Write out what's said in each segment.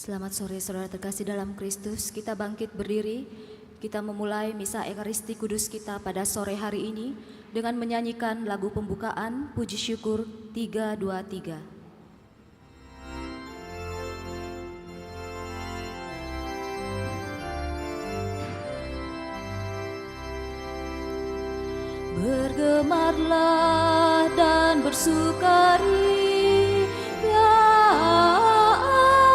Selamat sore saudara terkasih dalam Kristus. Kita bangkit berdiri. Kita memulai misa Ekaristi Kudus kita pada sore hari ini dengan menyanyikan lagu pembukaan Puji Syukur 323. Bergemarlah dan bersukari, ya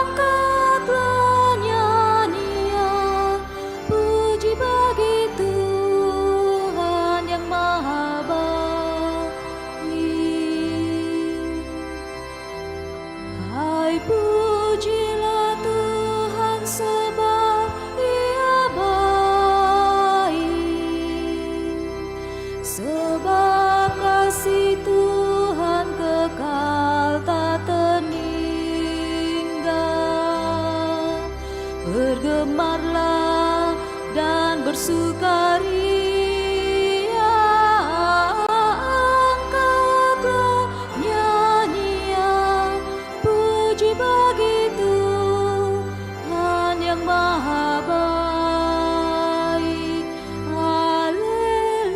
angkatlah nyanyian puji bagi Tuhan yang Maha Baik. Hai pujilah Tuhan sebab Ia baik, sebab kasih Tuhan kekal tak terhingga. Bergemarlah dan bersukari, ya angkatlah nyanyian puji bagi Tuhan yang Maha Baik. Haleluya.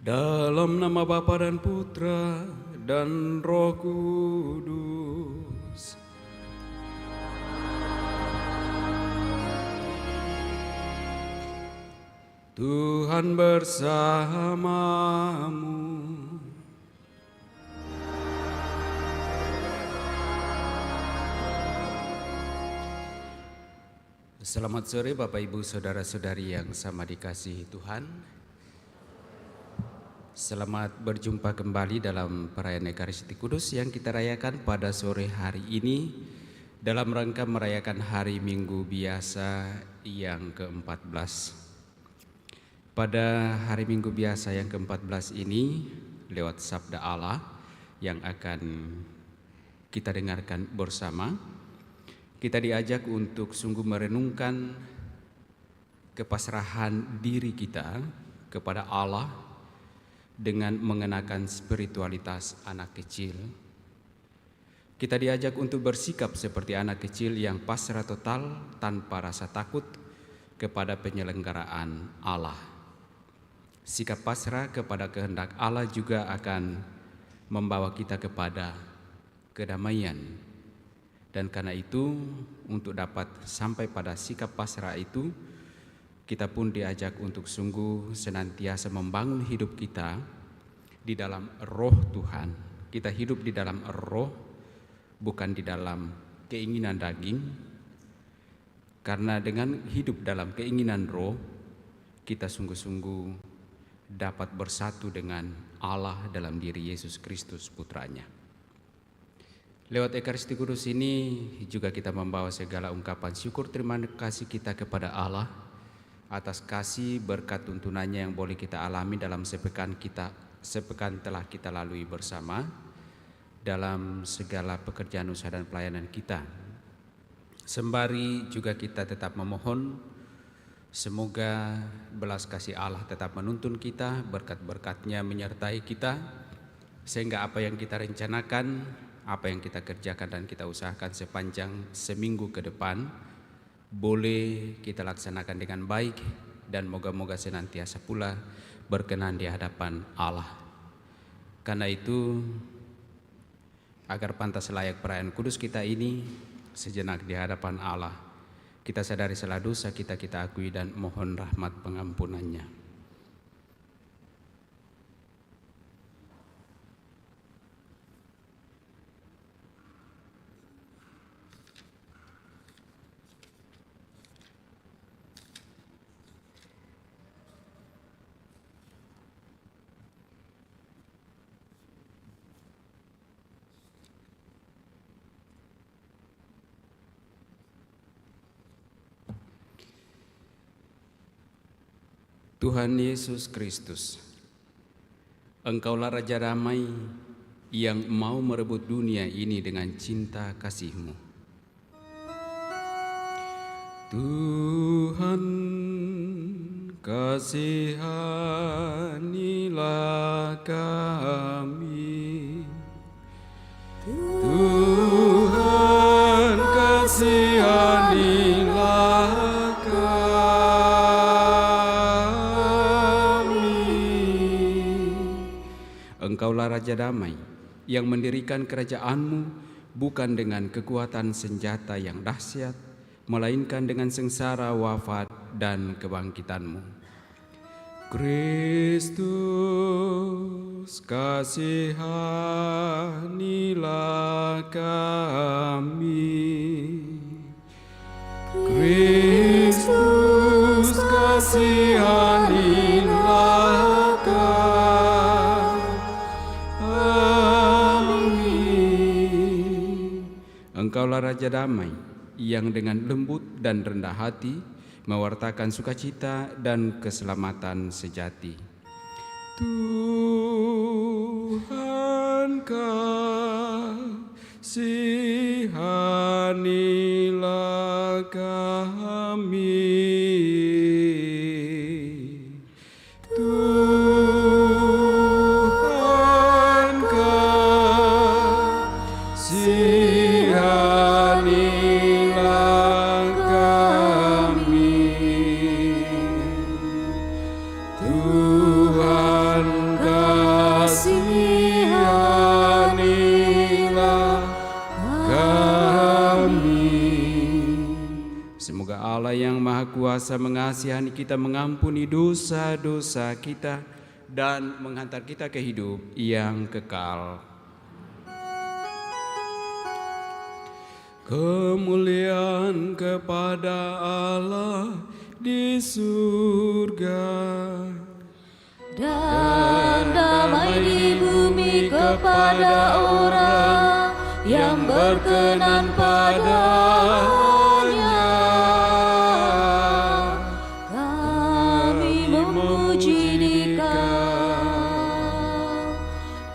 Dalam nama Bapa dan Putra dan Roh Kudus. Tuhan bersamamu. Selamat sore Bapak Ibu Saudara-saudari yang sama dikasihi Tuhan. Selamat berjumpa kembali dalam perayaan Ekaristi Kudus yang kita rayakan pada sore hari ini dalam rangka merayakan Hari Minggu Biasa yang ke-14. Pada Hari Minggu Biasa yang ke-14 ini, lewat Sabda Allah yang akan kita dengarkan bersama, kita diajak untuk sungguh merenungkan kepasrahan diri kita kepada Allah dengan mengenakan spiritualitas anak kecil. Kita diajak untuk bersikap seperti anak kecil yang pasrah total tanpa rasa takut kepada penyelenggaraan Allah. Sikap pasrah kepada kehendak Allah juga akan membawa kita kepada kedamaian. Dan karena itu, untuk dapat sampai pada sikap pasrah itu, kita pun diajak untuk sungguh senantiasa membangun hidup kita di dalam roh Tuhan. Kita hidup di dalam roh, bukan di dalam keinginan daging. Karena dengan hidup dalam keinginan roh, kita sungguh-sungguh dapat bersatu dengan Allah dalam diri Yesus Kristus Putranya. Lewat Ekaristi Kudus ini juga kita membawa segala ungkapan syukur terima kasih kita kepada Allah atas kasih berkat tuntunannya yang boleh kita alami dalam sepekan telah kita lalui bersama dalam segala pekerjaan usaha dan pelayanan kita. Sembari juga kita tetap memohon semoga belas kasih Allah tetap menuntun kita, berkat-berkat-Nya menyertai kita, sehingga apa yang kita rencanakan, apa yang kita kerjakan dan kita usahakan sepanjang seminggu ke depan boleh kita laksanakan dengan baik dan moga-moga senantiasa pula berkenan di hadapan Allah. Karena itu, agar pantas layak perayaan kudus kita ini sejenak di hadapan Allah, kita sadari segala dosa kita akui dan mohon rahmat pengampunannya. Tuhan Yesus Kristus, Engkaulah Raja damai yang mau merebut dunia ini dengan cinta kasih-Mu. Tuhan, kasihanilah kami. Tuhan, kasihanilah kami. Engkaulah Raja Damai yang mendirikan kerajaan-Mu bukan dengan kekuatan senjata yang dahsyat, melainkan dengan sengsara, wafat, dan kebangkitan-Mu. Kristus, kasihanilah kami. Kristus, kasihanilah kami. Engkaulah Raja Damai yang dengan lembut dan rendah hati mewartakan sukacita dan keselamatan sejati. Tuhan, kasihanilah kami. Tuhan, kasihanilah kami. Tuhan, kasihanilah kami. Semoga Allah yang Maha Kuasa mengasihani kita, mengampuni dosa-dosa kita, dan menghantar kita ke hidup yang kekal. Kemuliaan kepada Allah di surga, Dan damai di bumi kepada orang yang berkenan padanya. Kami memuji Dikau,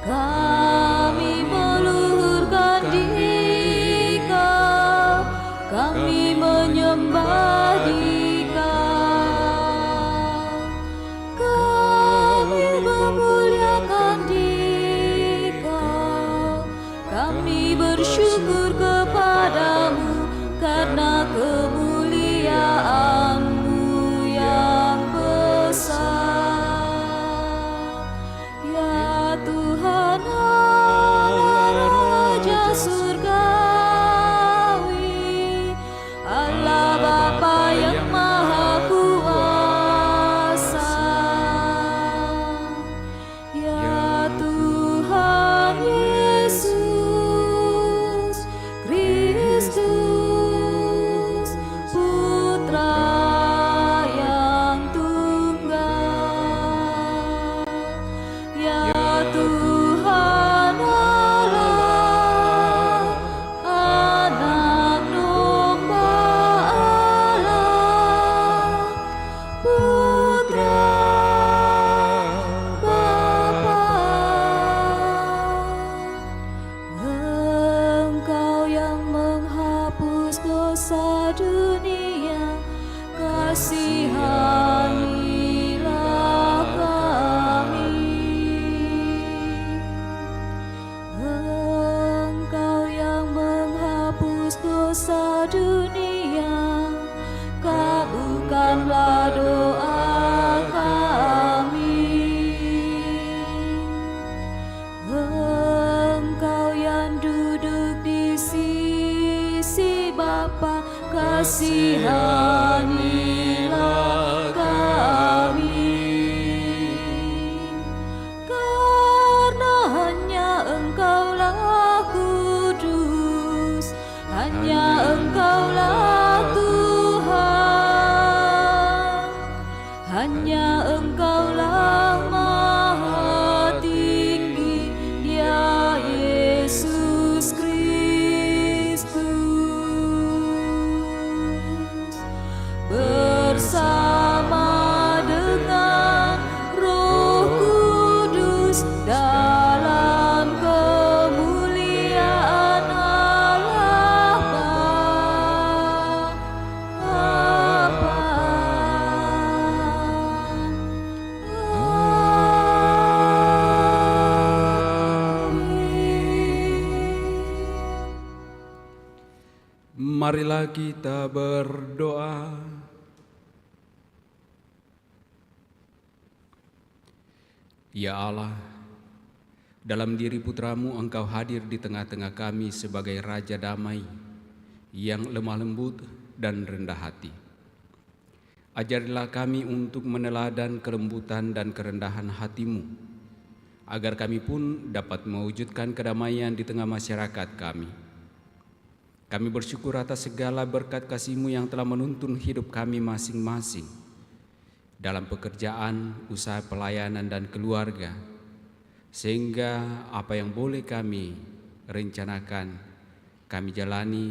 kami meluhurkan Dikau, kami menyembah Dikau, kami memuliakan Dikau, kami bersyukur kepadamu karena kemuliaan-Mu yang besar. Ya Tuhan Allah Raja Surgawi, Allah Bapa yang Maha Kuasa. Ya Tuhan Yesus Kristus, Putra yang tunggal. Ya Tuhan Allah, Anak Domba Allah, Putra Bapa. Engkau yang menghapus dosa dunia, kasihanilah kami. Engkau yang menghapus dosa dunia, kabulkanlah doa kami. Engkau yang duduk di sisi Bapa, kasihanilah kami. Karena hanya Engkaulah kudus, hanya Engkaulah Tuhan, hanya Engkaulah Maha Tinggi, ya Yesus Kristus. Bersama dengan Roh Kudus dalam Marilah kita berdoa. Ya Allah, dalam diri Putramu Engkau hadir di tengah-tengah kami sebagai Raja Damai yang lemah lembut dan rendah hati. Ajarilah kami untuk meneladan kelembutan dan kerendahan hati-Mu, agar kami pun dapat mewujudkan kedamaian di tengah masyarakat kami. Kami bersyukur atas segala berkat kasih-Mu yang telah menuntun hidup kami masing-masing, dalam pekerjaan, usaha pelayanan, dan keluarga, sehingga apa yang boleh kami rencanakan, kami jalani,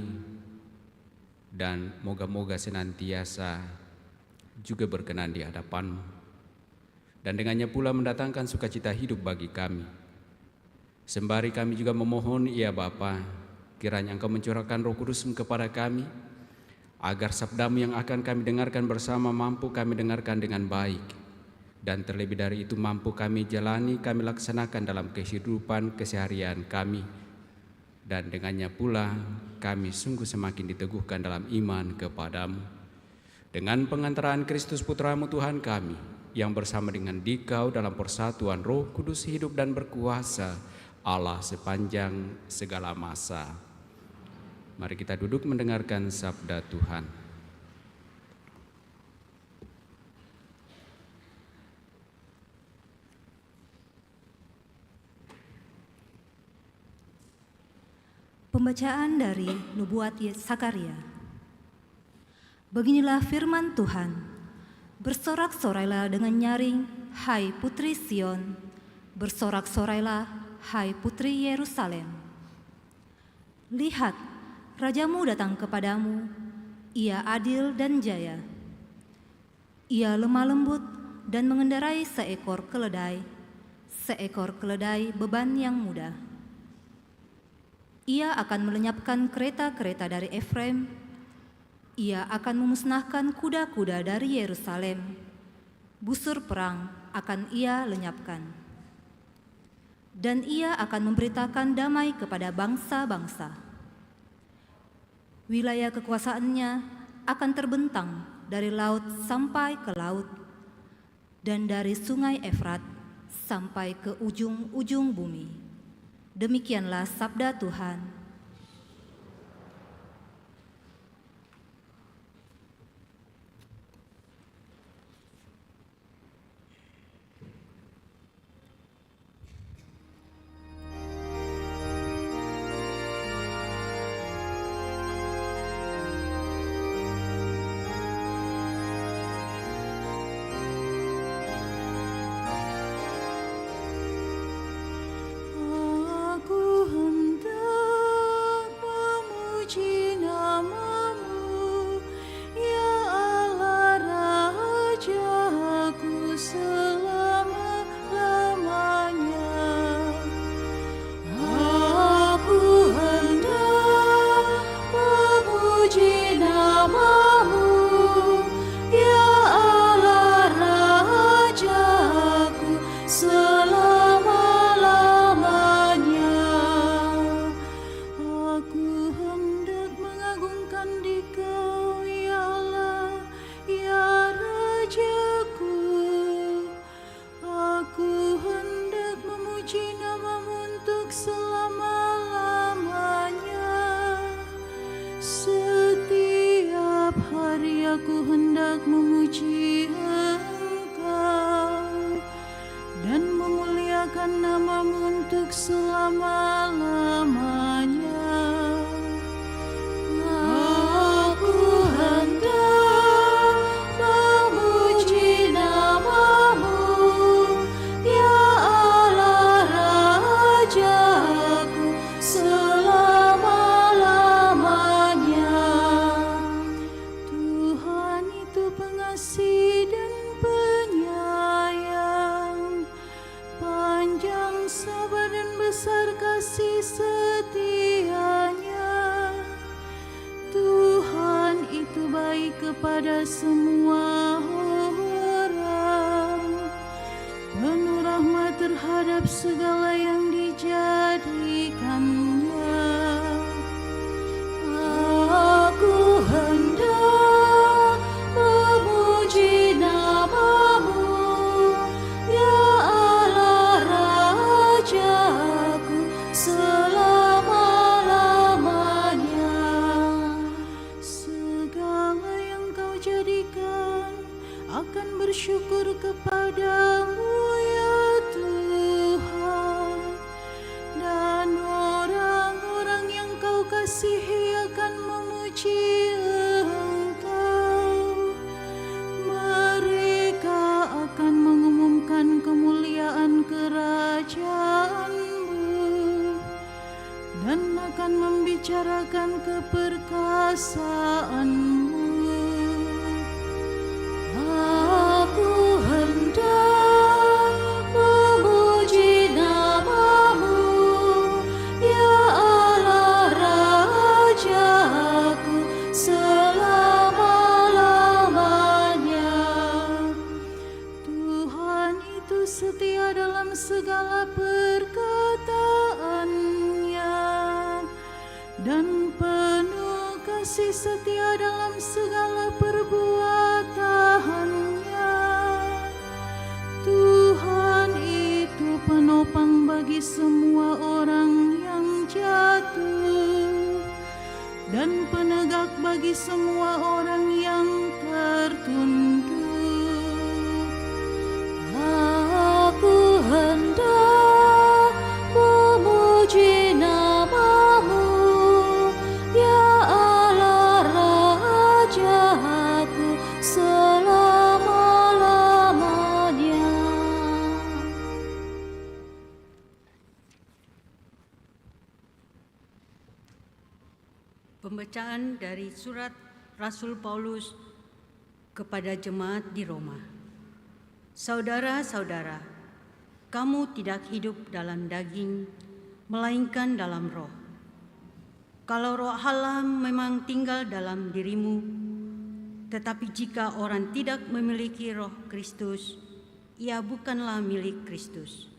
dan moga-moga senantiasa juga berkenan di hadapan-Mu, dan dengannya pula mendatangkan sukacita hidup bagi kami. Sembari kami juga memohon, ya Bapa, kiranya Engkau mencurahkan Roh Kudus-Mu kepada kami, agar sabda-Mu yang akan kami dengarkan bersama mampu kami dengarkan dengan baik, dan terlebih dari itu mampu kami jalani, kami laksanakan dalam kehidupan keseharian kami, dan dengannya pula kami sungguh semakin diteguhkan dalam iman kepada-Mu. Dengan pengantaran Kristus Putra-Mu Tuhan kami, yang bersama dengan Dikau dalam persatuan Roh Kudus hidup dan berkuasa Allah sepanjang segala masa. Mari kita duduk mendengarkan sabda Tuhan. Pembacaan dari Nubuat Zakaria. Beginilah firman Tuhan. Bersorak-sorailah dengan nyaring, hai putri Sion. Bersorak-sorailah, hai putri Yerusalem. Lihat, Rajamu datang kepadamu, ia adil dan jaya. Ia lemah lembut dan mengendarai seekor keledai beban yang mudah. Ia akan melenyapkan kereta-kereta dari Efraim, ia akan memusnahkan kuda-kuda dari Yerusalem, busur perang akan ia lenyapkan. Dan ia akan memberitakan damai kepada bangsa-bangsa. Wilayah kekuasaannya akan terbentang dari laut sampai ke laut, dan dari sungai Efrat sampai ke ujung-ujung bumi. Demikianlah sabda Tuhan. kepada semua orang, penuh rahmat terhadap segala yang dijadikannya. Aku akan bersyukur kepadamu ya Tuhan, dan orang-orang yang kau kasihi akan memuji Engkau. Mereka akan mengumumkan kemuliaan kerajaan-Mu dan akan membicarakan keperkasaan-Mu. Aku hendak memuji nama-Mu, ya Allah Rajaku selama-lamanya. Tuhan itu setia dalam segala perkataannya dan penuh kasih setia dalam segala perbuatannya. Tuhan itu penopang bagi semua orang yang jatuh dan penegak bagi semua orang yang tertunduk. Aku hendak memuji nama-Mu, ya Allah Rajaku selama-lamanya. Pembacaan dari surat Rasul Paulus kepada jemaat di Roma. Saudara-saudara, kamu tidak hidup dalam daging, melainkan dalam roh. Kalau roh Allah memang tinggal dalam dirimu, tetapi jika orang tidak memiliki roh Kristus, ia bukanlah milik Kristus.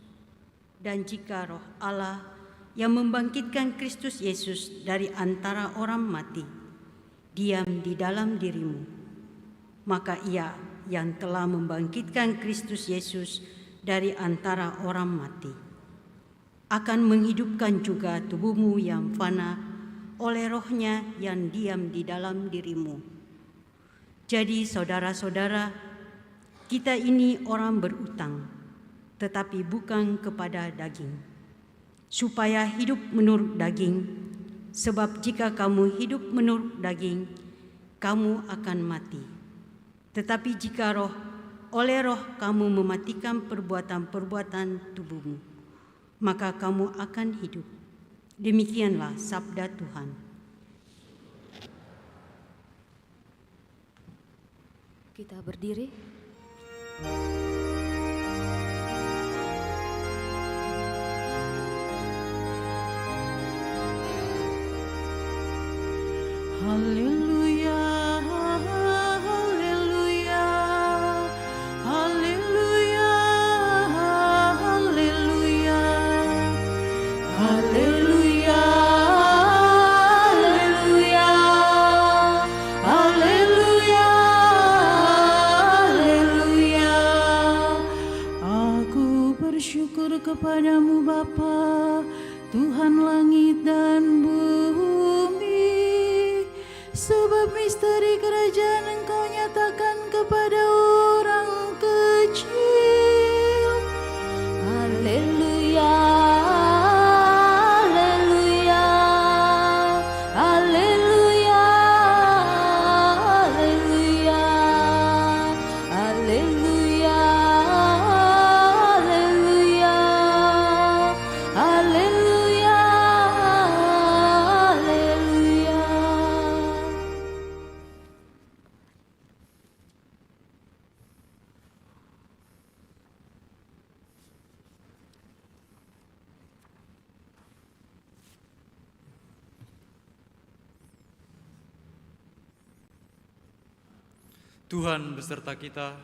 Dan jika roh Allah yang membangkitkan Kristus Yesus dari antara orang mati diam di dalam dirimu, maka ia yang telah membangkitkan Kristus Yesus dari antara orang mati akan menghidupkan juga tubuhmu yang fana oleh rohnya yang diam di dalam dirimu. Jadi saudara-saudara, kita ini orang berutang, tetapi bukan kepada daging, supaya hidup menurut daging, sebab jika kamu hidup menurut daging, kamu akan mati. Tetapi jika oleh roh kamu mematikan perbuatan-perbuatan tubuhmu, maka kamu akan hidup. Demikianlah sabda Tuhan. Kita berdiri. Haleluya, haleluya, haleluya, haleluya, haleluya, haleluya, haleluya, haleluya. Aku bersyukur kepadamu Bapa, Tuhan langit dan bumi, sebab misteri kerajaan Engkau nyatakan kepada orang kecil. Haleluya, haleluya, haleluya, haleluya, haleluya, haleluya, haleluya, haleluya. Tuhan beserta kita.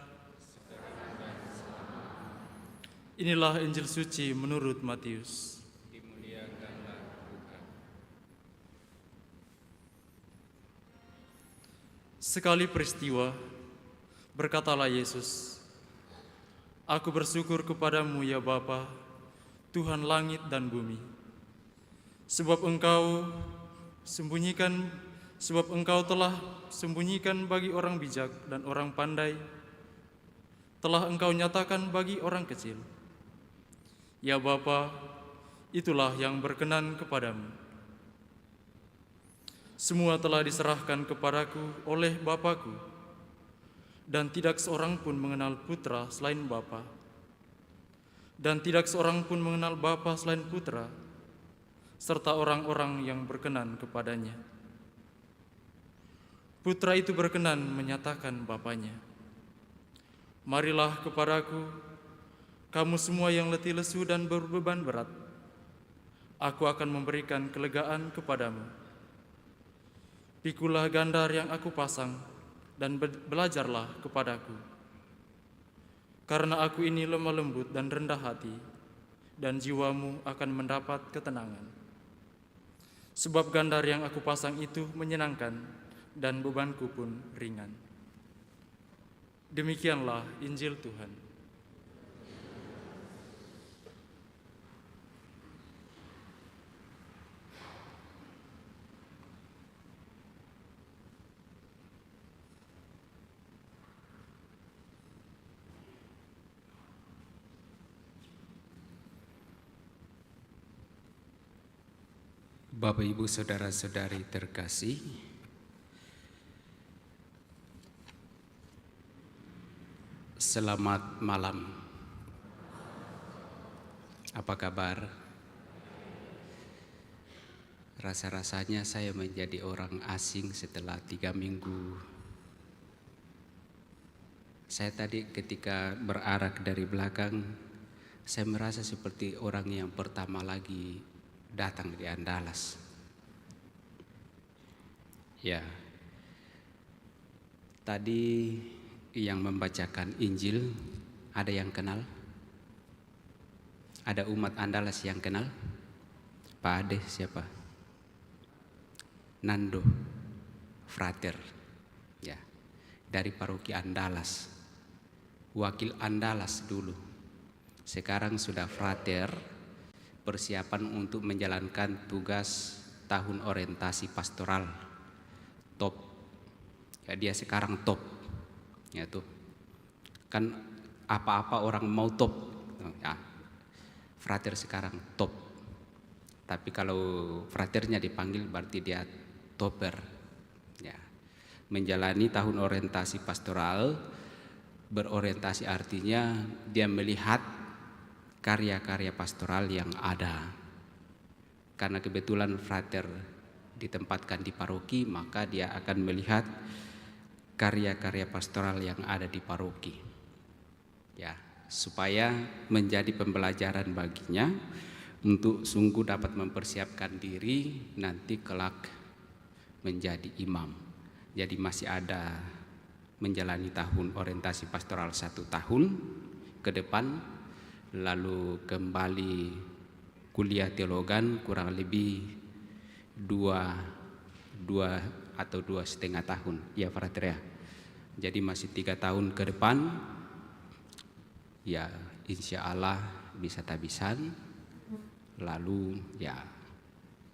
Inilah Injil suci menurut Matius. Sekali peristiwa, berkatalah Yesus, "Aku bersyukur kepadamu ya Bapa, Tuhan langit dan bumi, sebab Engkau telah sembunyikan bagi orang bijak dan orang pandai telah Engkau nyatakan bagi orang kecil. Ya Bapa, itulah yang berkenan kepadamu. Semua telah diserahkan kepadaku oleh Bapa-Ku, dan tidak seorang pun mengenal Putra selain Bapa, dan tidak seorang pun mengenal Bapa selain Putra, serta orang-orang yang berkenan kepadanya. Putra itu berkenan menyatakan Bapanya. Marilah kepadaku, kamu semua yang letih lesu dan berbeban berat, aku akan memberikan kelegaan kepadamu. Pikulah gandar yang aku pasang, dan belajarlah kepadaku. Karena aku ini lemah lembut dan rendah hati, dan jiwamu akan mendapat ketenangan. Sebab gandar yang aku pasang itu menyenangkan, dan bebanku pun ringan. Demikianlah Injil Tuhan. Bapak, Ibu, Saudara-saudari terkasih, selamat malam. Apa kabar? Rasa-rasanya saya menjadi orang asing setelah 3 minggu. Saya tadi ketika berarak dari belakang, saya merasa seperti orang yang pertama lagi datang di Andalas. Ya, tadi yang membacakan Injil, ada yang kenal? Ada umat Andalas yang kenal? Pak Ade siapa? Nando, frater, ya, dari paroki Andalas, wakil Andalas dulu, sekarang sudah frater, persiapan untuk menjalankan tugas tahun orientasi pastoral, top, ya dia sekarang top. Ya tuh, kan apa-apa orang mau top, ya, frater sekarang top. Tapi kalau fraternya dipanggil berarti dia topper. Ya, menjalani tahun orientasi pastoral, berorientasi artinya dia melihat karya-karya pastoral yang ada. Karena kebetulan frater ditempatkan di paroki, maka dia akan melihat karya-karya pastoral yang ada di paroki, ya, supaya menjadi pembelajaran baginya untuk sungguh dapat mempersiapkan diri nanti kelak menjadi imam. Jadi masih ada menjalani tahun orientasi pastoral 1 tahun ke depan, lalu kembali kuliah teologan kurang lebih 2 atau 2,5 tahun, ya frater ya. Jadi masih 3 tahun ke depan, ya insya Allah bisa tabisan, lalu ya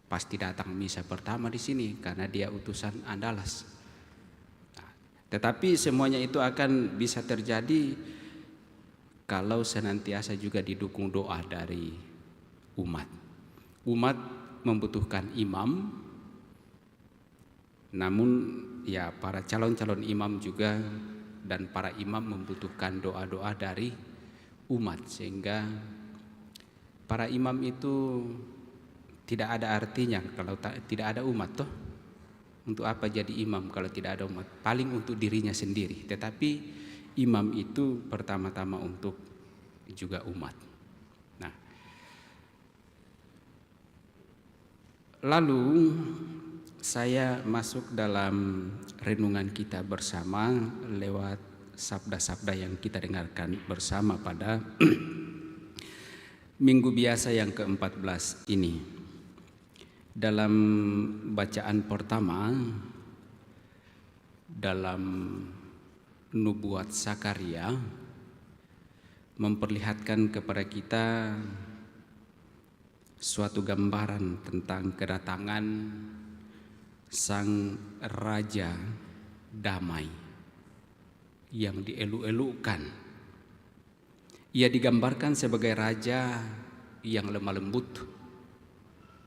pasti datang misa pertama di sini karena dia utusan Andalas. Nah, tetapi semuanya itu akan bisa terjadi kalau senantiasa juga didukung doa dari umat. Umat membutuhkan imam, namun ya para calon-calon imam juga dan para imam membutuhkan doa-doa dari umat, sehingga para imam itu tidak ada artinya kalau tidak ada umat toh. Untuk apa jadi imam kalau tidak ada umat? Paling untuk dirinya sendiri. Tetapi imam itu pertama-tama untuk juga umat. Nah, lalu saya masuk dalam renungan kita bersama lewat sabda-sabda yang kita dengarkan bersama pada minggu biasa yang ke-14 ini. Dalam bacaan pertama dalam nubuat Zakaria memperlihatkan kepada kita suatu gambaran tentang kedatangan Sang Raja Damai yang dielu-elukan Ia digambarkan sebagai raja yang lemah lembut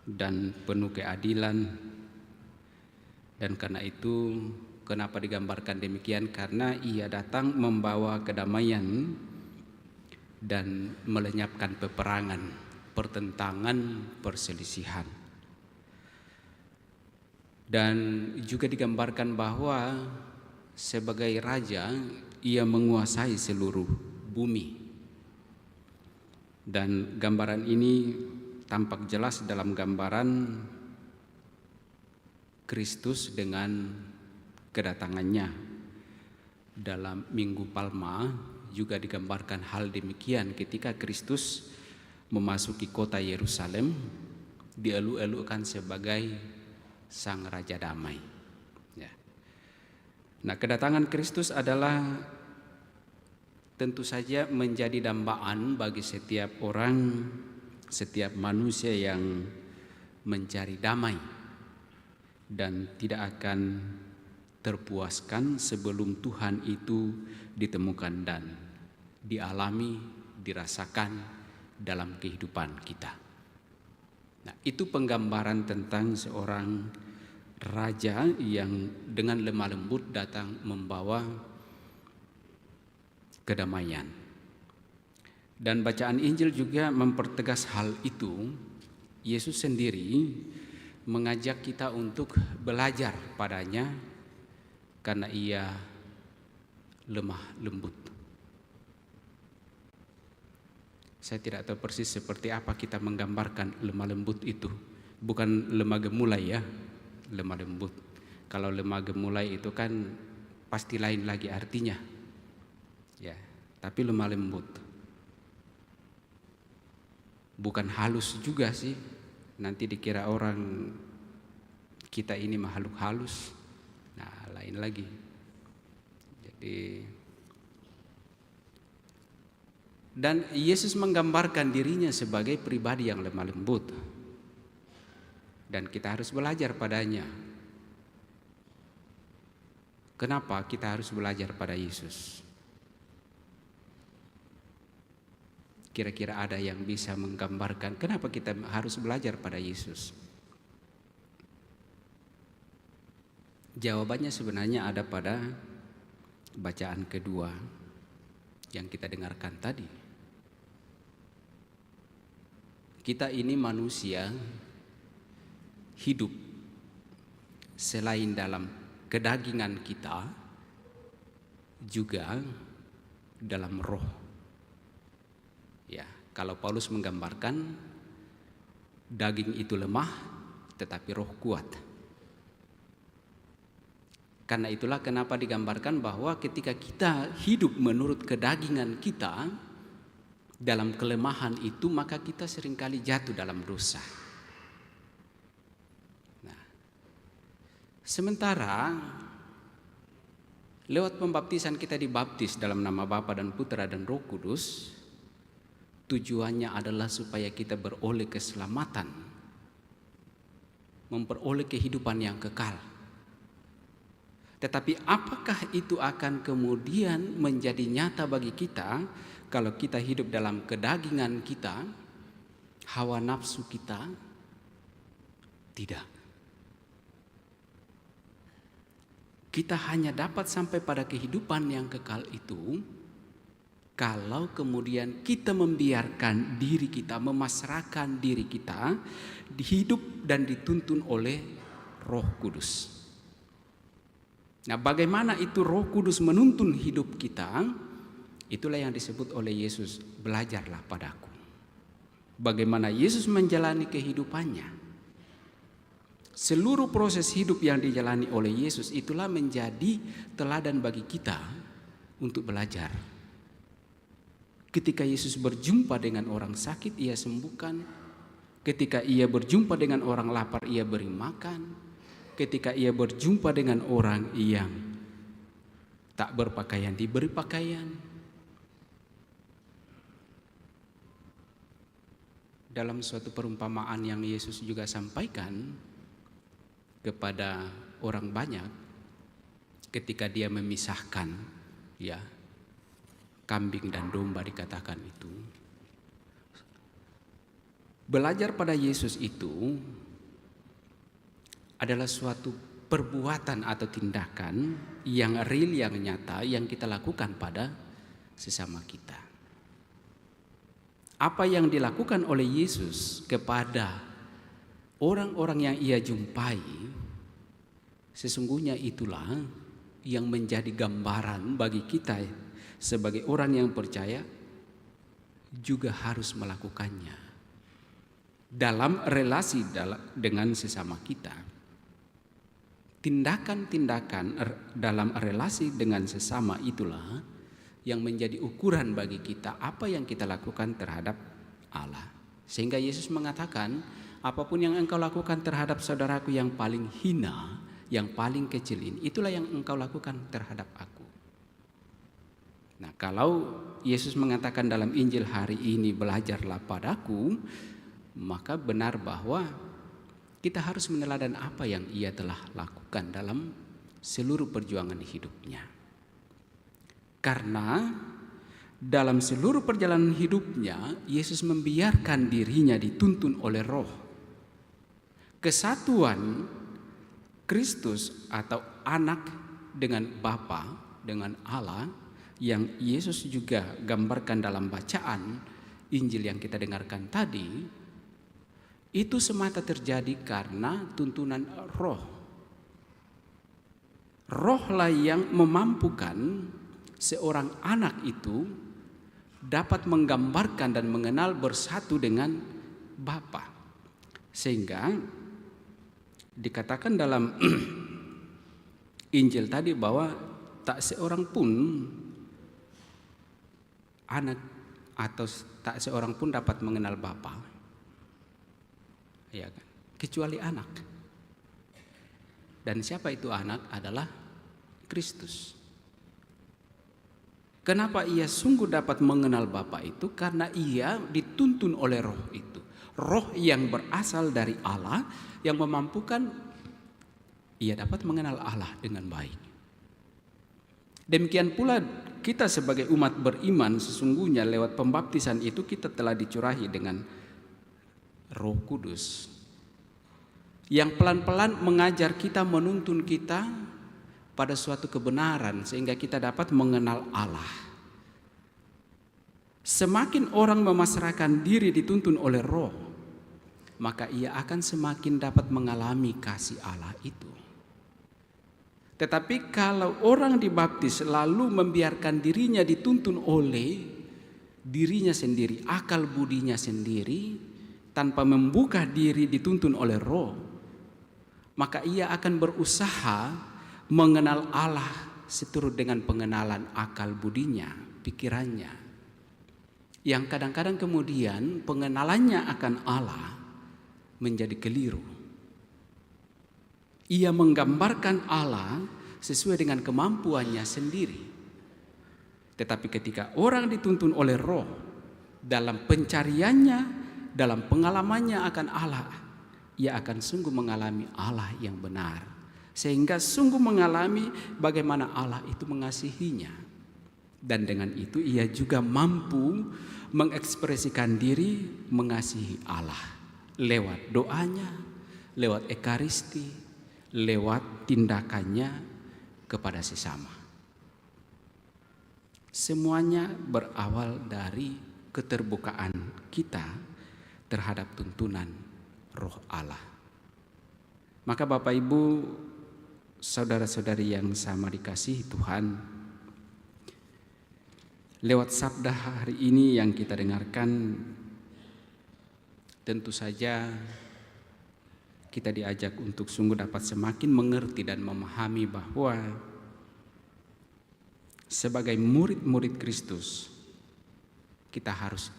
dan penuh keadilan. Dan karena itu, kenapa digambarkan demikian? Karena ia datang membawa kedamaian dan melenyapkan peperangan, pertentangan, perselisihan. Dan juga digambarkan bahwa sebagai raja, ia menguasai seluruh bumi. Dan gambaran ini tampak jelas dalam gambaran Kristus dengan kedatangannya. Dalam Minggu Palma juga digambarkan hal demikian ketika Kristus memasuki kota Yerusalem, dielu-elukan sebagai Sang Raja Damai. Ya. Nah, kedatangan Kristus adalah tentu saja menjadi dambaan bagi setiap orang, setiap manusia yang mencari damai dan tidak akan terpuaskan sebelum Tuhan itu ditemukan dan dialami, dirasakan dalam kehidupan kita. Nah, itu penggambaran tentang seorang raja yang dengan lemah lembut datang membawa kedamaian. Dan bacaan Injil juga mempertegas hal itu. Yesus sendiri mengajak kita untuk belajar padanya karena ia lemah lembut. Saya tidak tahu persis seperti apa kita menggambarkan lemah lembut itu. Bukan lemah gemulai ya, lemah lembut. Kalau lemah gemulai itu kan pasti lain lagi artinya. Ya, tapi lemah lembut. Bukan halus juga sih. Nanti dikira orang kita ini makhluk halus. Nah, lain lagi. Jadi dan Yesus menggambarkan dirinya sebagai pribadi yang lemah lembut. Dan kita harus belajar padanya. Kenapa kita harus belajar pada Yesus? Kira-kira ada yang bisa menggambarkan kenapa kita harus belajar pada Yesus? Jawabannya sebenarnya ada pada bacaan kedua yang kita dengarkan tadi. Kita ini manusia hidup selain dalam kedagingan kita, juga dalam roh. Ya, kalau Paulus menggambarkan daging itu lemah, tetapi roh kuat. Karena itulah kenapa digambarkan bahwa ketika kita hidup menurut kedagingan kita, dalam kelemahan itu maka kita seringkali jatuh dalam dosa. Nah, sementara lewat pembaptisan kita dibaptis dalam nama Bapa dan Putra dan Roh Kudus, tujuannya adalah supaya kita beroleh keselamatan, memperoleh kehidupan yang kekal. Tetapi apakah itu akan kemudian menjadi nyata bagi kita kalau kita hidup dalam kedagingan kita, hawa nafsu kita? Tidak. Kita hanya dapat sampai pada kehidupan yang kekal itu kalau kemudian kita membiarkan diri kita, memasrahkan diri kita hidup dan dituntun oleh Roh Kudus. Nah, bagaimana itu Roh Kudus menuntun hidup kita? Itulah yang disebut oleh Yesus, belajarlah padaku. Bagaimana Yesus menjalani kehidupannya. Seluruh proses hidup yang dijalani oleh Yesus itulah menjadi teladan bagi kita untuk belajar. Ketika Yesus berjumpa dengan orang sakit, ia sembuhkan. Ketika ia berjumpa dengan orang lapar, ia beri makan. Ketika ia berjumpa dengan orang yang tak berpakaian, diberi pakaian. Dalam suatu perumpamaan yang Yesus juga sampaikan kepada orang banyak, ketika dia memisahkan ya kambing dan domba dikatakan itu. Belajar pada Yesus itu adalah suatu perbuatan atau tindakan yang real, yang nyata, yang kita lakukan pada sesama kita. Apa yang dilakukan oleh Yesus kepada orang-orang yang ia jumpai, sesungguhnya itulah yang menjadi gambaran bagi kita sebagai orang yang percaya juga harus melakukannya dalam relasi dengan sesama kita. Tindakan-tindakan dalam relasi dengan sesama itulah yang menjadi ukuran bagi kita apa yang kita lakukan terhadap Allah. Sehingga Yesus mengatakan, apapun yang engkau lakukan terhadap saudaraku yang paling hina, yang paling kecil ini, itulah yang engkau lakukan terhadap aku. Nah, kalau Yesus mengatakan dalam Injil hari ini, belajarlah padaku, maka benar bahwa kita harus meneladan apa yang ia telah lakukan dalam seluruh perjuangan hidupnya. Karena dalam seluruh perjalanan hidupnya, Yesus membiarkan dirinya dituntun oleh Roh. Kesatuan Kristus atau anak dengan Bapa, dengan Allah, yang Yesus juga gambarkan dalam bacaan Injil yang kita dengarkan tadi, itu semata terjadi karena tuntunan Roh. Rohlah yang memampukan seorang anak itu dapat menggambarkan dan mengenal bersatu dengan Bapa. Sehingga dikatakan dalam Injil tadi bahwa tak seorang pun anak atau tak seorang pun dapat mengenal Bapa, ya kan? Kecuali anak. Dan siapa itu anak? Adalah Kristus. Kenapa ia sungguh dapat mengenal Bapa itu? Karena ia dituntun oleh Roh itu. Roh yang berasal dari Allah yang memampukan ia dapat mengenal Allah dengan baik. Demikian pula kita sebagai umat beriman, sesungguhnya lewat pembaptisan itu kita telah dicurahi dengan Roh Kudus yang pelan-pelan mengajar kita, menuntun kita pada suatu kebenaran sehingga kita dapat mengenal Allah. Semakin orang memasrahkan diri dituntun oleh Roh, maka ia akan semakin dapat mengalami kasih Allah itu. Tetapi kalau orang dibaptis lalu membiarkan dirinya dituntun oleh dirinya sendiri, akal budinya sendiri, tanpa membuka diri dituntun oleh Roh, maka ia akan berusaha mengenal Allah seturut dengan pengenalan akal budinya, pikirannya. Yang kadang-kadang kemudian pengenalannya akan Allah menjadi keliru. Ia menggambarkan Allah sesuai dengan kemampuannya sendiri. Tetapi ketika orang dituntun oleh Roh dalam pencariannya, dalam pengalamannya akan Allah, ia akan sungguh mengalami Allah yang benar, sehingga sungguh mengalami bagaimana Allah itu mengasihinya. Dan dengan itu ia juga mampu mengekspresikan diri mengasihi Allah lewat doanya, lewat ekaristi, lewat tindakannya kepada sesama. Semuanya berawal dari keterbukaan kita terhadap tuntunan Roh Allah. Maka Bapak Ibu, saudara-saudari yang sama dikasihi Tuhan, lewat sabda hari ini yang kita dengarkan, tentu saja kita diajak untuk sungguh dapat semakin mengerti dan memahami bahwa sebagai murid-murid Kristus kita harus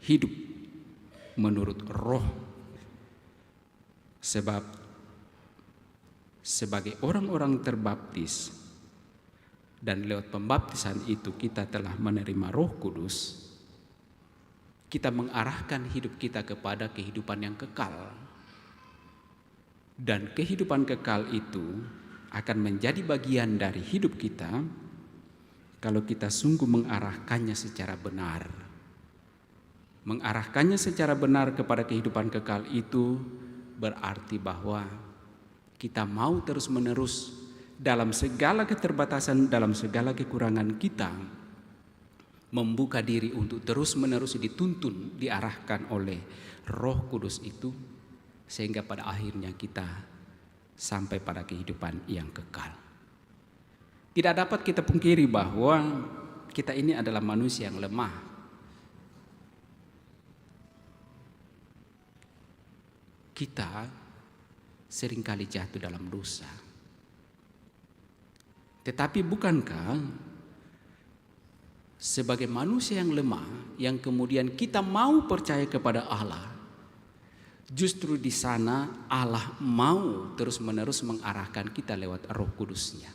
hidup menurut Roh. Sebab sebagai orang-orang terbaptis dan lewat pembaptisan itu kita telah menerima Roh Kudus, kita mengarahkan hidup kita kepada kehidupan yang kekal. Dan kehidupan kekal itu akan menjadi bagian dari hidup kita kalau kita sungguh mengarahkannya secara benar. Mengarahkannya secara benar kepada kehidupan kekal itu berarti bahwa kita mau terus-menerus dalam segala keterbatasan, dalam segala kekurangan kita, membuka diri untuk terus-menerus dituntun, diarahkan oleh Roh Kudus itu, sehingga pada akhirnya kita sampai pada kehidupan yang kekal. Tidak dapat kita pungkiri bahwa kita ini adalah manusia yang lemah. Kita seringkali jatuh dalam dosa. Tetapi bukankah sebagai manusia yang lemah, yang kemudian kita mau percaya kepada Allah, justru di sana Allah mau terus-menerus mengarahkan kita lewat Roh Kudus-Nya.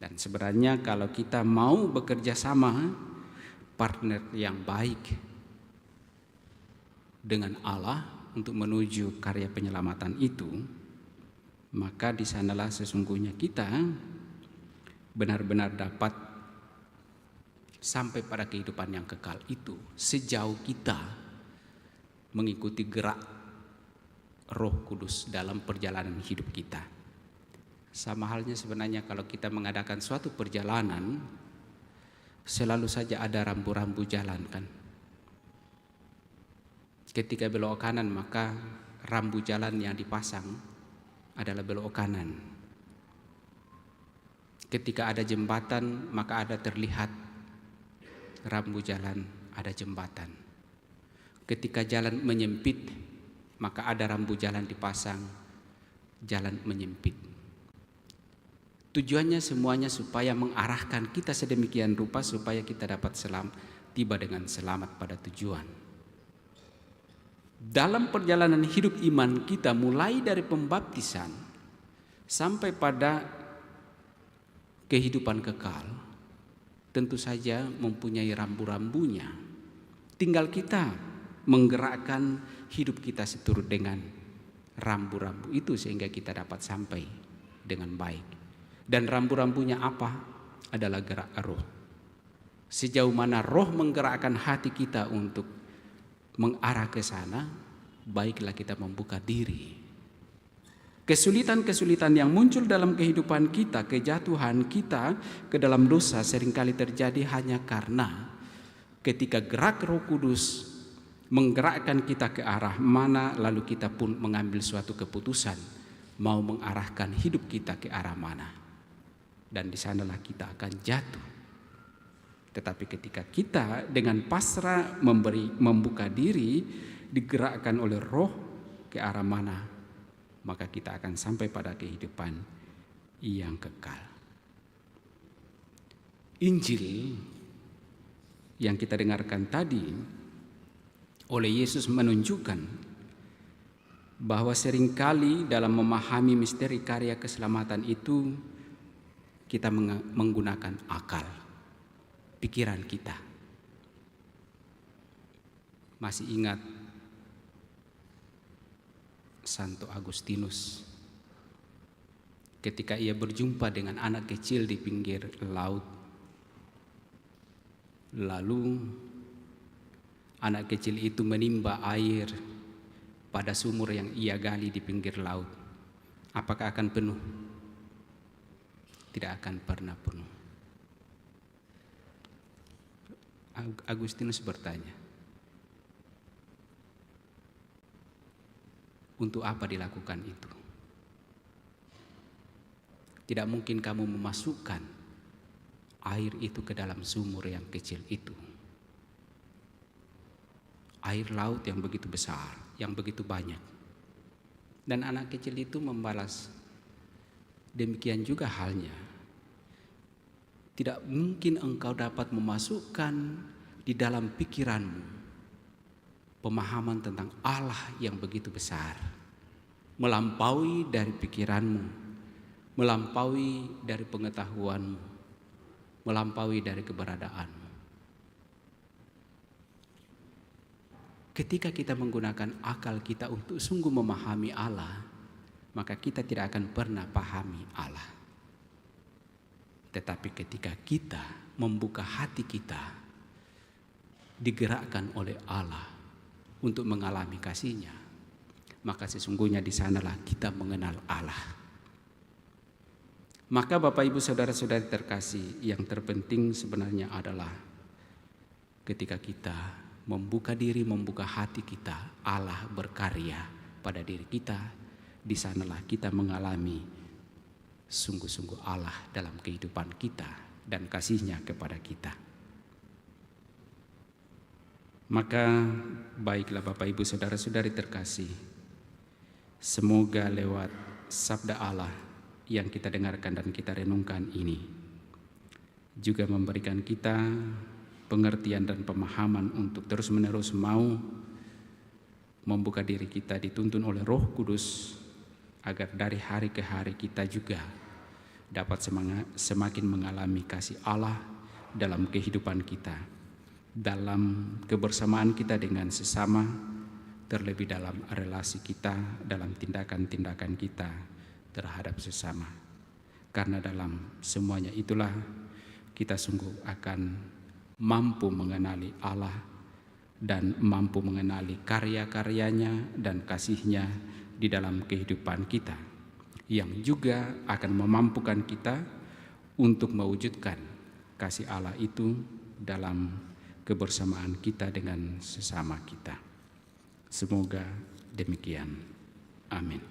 Dan sebenarnya kalau kita mau bekerja sama, partner yang baik dengan Allah untuk menuju karya penyelamatan itu, maka di sanalah sesungguhnya kita benar-benar dapat sampai pada kehidupan yang kekal itu, sejauh kita mengikuti gerak Roh Kudus dalam perjalanan hidup kita. Sama halnya sebenarnya kalau kita mengadakan suatu perjalanan, selalu saja ada rambu-rambu jalan kan. Ketika belok kanan, maka rambu jalan yang dipasang adalah belok kanan. Ketika ada jembatan, maka ada terlihat rambu jalan, ada jembatan. Ketika jalan menyempit, maka ada rambu jalan dipasang, jalan menyempit. Tujuannya semuanya supaya mengarahkan kita sedemikian rupa supaya kita dapat tiba dengan selamat pada tujuan. Dalam perjalanan hidup iman kita, mulai dari pembaptisan sampai pada kehidupan kekal, tentu saja mempunyai rambu-rambunya. Tinggal kita menggerakkan hidup kita seturut dengan rambu-rambu itu sehingga kita dapat sampai dengan baik. Dan rambu-rambunya apa? Adalah gerak roh. Sejauh mana roh menggerakkan hati kita untuk mengarah ke sana, baiklah kita membuka diri. Kesulitan-kesulitan yang muncul dalam kehidupan kita, kejatuhan kita ke dalam dosa seringkali terjadi hanya karena ketika gerak Roh Kudus menggerakkan kita ke arah mana, lalu kita pun mengambil suatu keputusan mau mengarahkan hidup kita ke arah mana. Dan di sanalah kita akan jatuh. Tetapi ketika kita dengan pasrah membuka diri, digerakkan oleh Roh ke arah mana, maka kita akan sampai pada kehidupan yang kekal. Injil yang kita dengarkan tadi oleh Yesus menunjukkan bahwa seringkali dalam memahami misteri karya keselamatan itu kita menggunakan akal, pikiran kita. Masih ingat Santo Agustinus ketika ia berjumpa dengan anak kecil di pinggir laut, lalu anak kecil itu menimba air pada sumur yang ia gali di pinggir laut. Apakah akan penuh? Tidak akan pernah penuh. Agustinus bertanya, untuk apa dilakukan itu? Tidak mungkin kamu memasukkan air itu ke dalam sumur yang kecil itu. Air laut yang begitu besar, yang begitu banyak. Dan anak kecil itu membalas, demikian juga halnya. Tidak mungkin engkau dapat memasukkan di dalam pikiranmu pemahaman tentang Allah yang begitu besar, melampaui dari pikiranmu, melampaui dari pengetahuanmu, melampaui dari keberadaanmu. Ketika kita menggunakan akal kita untuk sungguh memahami Allah, maka kita tidak akan pernah pahami Allah. Tetapi ketika kita membuka hati kita, digerakkan oleh Allah untuk mengalami kasih-Nya, maka sesungguhnya di sanalah kita mengenal Allah. Maka Bapak Ibu Saudara-saudari terkasih, yang terpenting sebenarnya adalah ketika kita membuka diri, membuka hati kita, Allah berkarya pada diri kita. Di sanalah kita mengalami sungguh-sungguh Allah dalam kehidupan kita dan kasih-Nya kepada kita. Maka baiklah Bapak Ibu Saudara-saudari terkasih, semoga lewat sabda Allah yang kita dengarkan dan kita renungkan ini juga memberikan kita pengertian dan pemahaman untuk terus-menerus mau membuka diri kita dituntun oleh Roh Kudus, agar dari hari ke hari kita juga dapat semakin mengalami kasih Allah dalam kehidupan kita, dalam kebersamaan kita dengan sesama, terlebih dalam relasi kita, dalam tindakan-tindakan kita terhadap sesama. Karena dalam semuanya itulah kita sungguh akan mampu mengenali Allah dan mampu mengenali karya-karyanya dan kasih-Nya di dalam kehidupan kita, yang juga akan memampukan kita untuk mewujudkan kasih Allah itu dalam kebersamaan kita dengan sesama kita. Semoga demikian. Amin.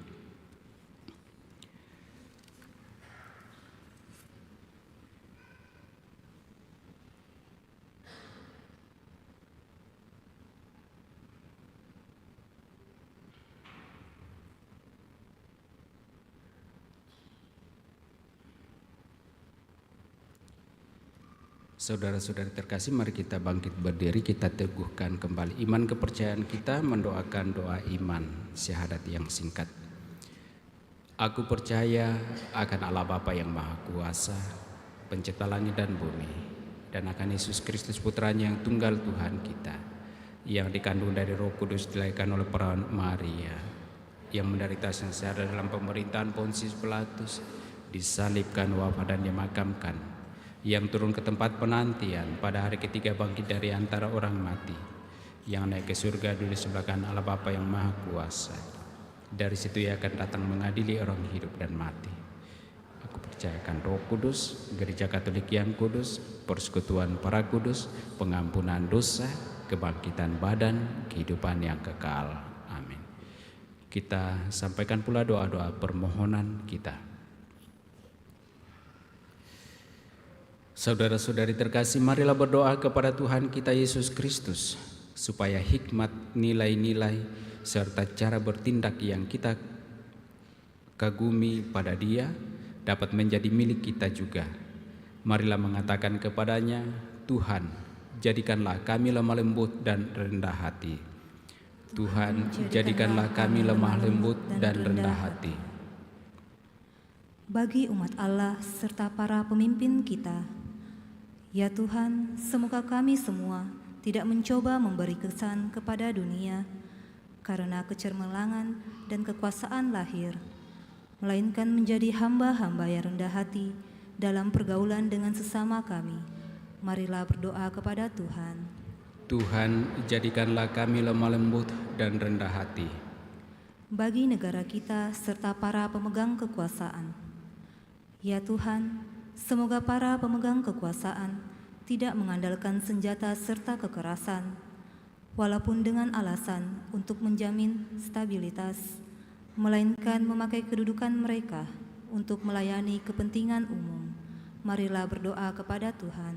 Saudara-saudari terkasih, mari kita bangkit berdiri, kita teguhkan kembali iman kepercayaan kita, mendoakan doa iman syahadat yang singkat. Aku percaya akan Allah Bapa yang Maha Kuasa, pencipta langit dan bumi, dan akan Yesus Kristus Putranya yang tunggal Tuhan kita, yang dikandung dari Roh Kudus, dilahirkan oleh perawan Maria, yang menderita sengsara dalam pemerintahan Pontius Pilatus, disalibkan, wafat dan dimakamkan, yang turun ke tempat penantian, pada hari ketiga bangkit dari antara orang mati, yang naik ke surga duduk sebelah kanan Allah Bapa yang Maha Kuasa. Dari situ Ia akan datang mengadili orang hidup dan mati. Aku percayakan Roh Kudus, Gereja Katolik yang kudus, persekutuan para kudus, pengampunan dosa, kebangkitan badan, kehidupan yang kekal. Amin. Kita sampaikan pula doa-doa permohonan kita. Saudara-saudari terkasih, marilah berdoa kepada Tuhan kita Yesus Kristus, supaya hikmat, nilai-nilai, serta cara bertindak yang kita kagumi pada Dia dapat menjadi milik kita juga. Marilah mengatakan kepadanya, Tuhan, jadikanlah kami lemah lembut dan rendah hati. Tuhan, jadikanlah kami lemah lembut dan rendah hati. Bagi umat Allah serta para pemimpin kita, ya Tuhan, semoga kami semua tidak mencoba memberi kesan kepada dunia karena kecermelangan dan kekuasaan lahir, melainkan menjadi hamba-hamba yang rendah hati dalam pergaulan dengan sesama kami. Marilah berdoa kepada Tuhan. Tuhan, jadikanlah kami lemah lembut dan rendah hati. Bagi negara kita serta para pemegang kekuasaan, ya Tuhan, semoga para pemegang kekuasaan tidak mengandalkan senjata serta kekerasan, walaupun dengan alasan untuk menjamin stabilitas, melainkan memakai kedudukan mereka untuk melayani kepentingan umum. Marilah berdoa kepada Tuhan.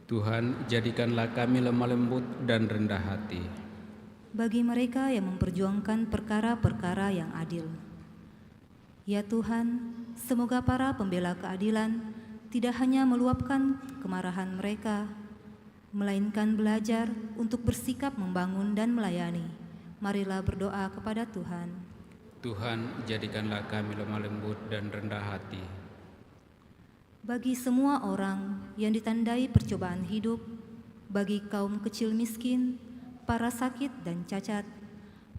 Tuhan, jadikanlah kami lemah lembut dan rendah hati. Bagi mereka yang memperjuangkan perkara-perkara yang adil, ya Tuhan, semoga para pembela keadilan tidak hanya meluapkan kemarahan mereka, melainkan belajar untuk bersikap membangun dan melayani. Marilah berdoa kepada Tuhan. Tuhan, jadikanlah kami lemah lembut dan rendah hati. Bagi semua orang yang ditandai percobaan hidup, bagi kaum kecil miskin, para sakit dan cacat,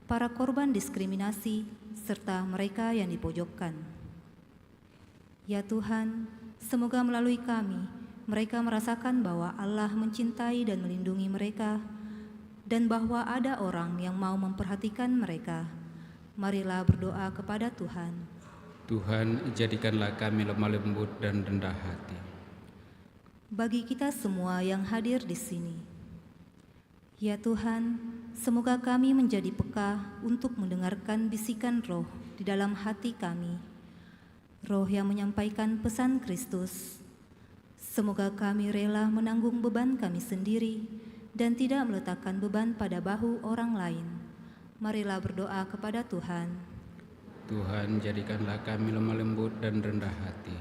para korban diskriminasi, serta mereka yang dipojokkan. Ya Tuhan, Semoga melalui kami, mereka merasakan bahwa Allah mencintai dan melindungi mereka, dan bahwa ada orang yang mau memperhatikan mereka. Marilah berdoa kepada Tuhan. Tuhan, jadikanlah kami lemah lembut dan rendah hati. Bagi kita semua yang hadir di sini, ya Tuhan, semoga kami menjadi peka untuk mendengarkan bisikan Roh di dalam hati kami, Roh yang menyampaikan pesan Kristus. Semoga kami rela menanggung beban kami sendiri dan tidak meletakkan beban pada bahu orang lain. Marilah berdoa kepada Tuhan. Tuhan, jadikanlah kami lemah lembut dan rendah hati.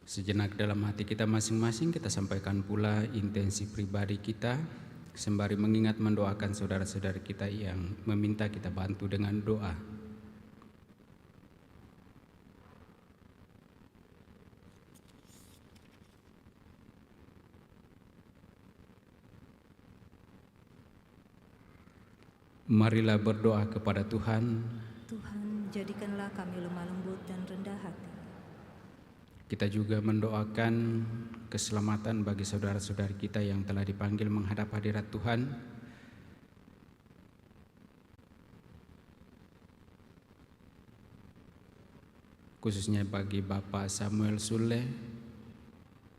Sejenak dalam hati kita masing-masing kita sampaikan pula intensi pribadi kita, sembari mengingat mendoakan saudara-saudara kita yang meminta kita bantu dengan doa. Marilah berdoa kepada Tuhan. Tuhan, jadikanlah kami lemah lembut dan rendah hati. Kita juga mendoakan keselamatan bagi saudara-saudari kita yang telah dipanggil menghadap hadirat Tuhan. Khususnya bagi Bapak Samuel Sule,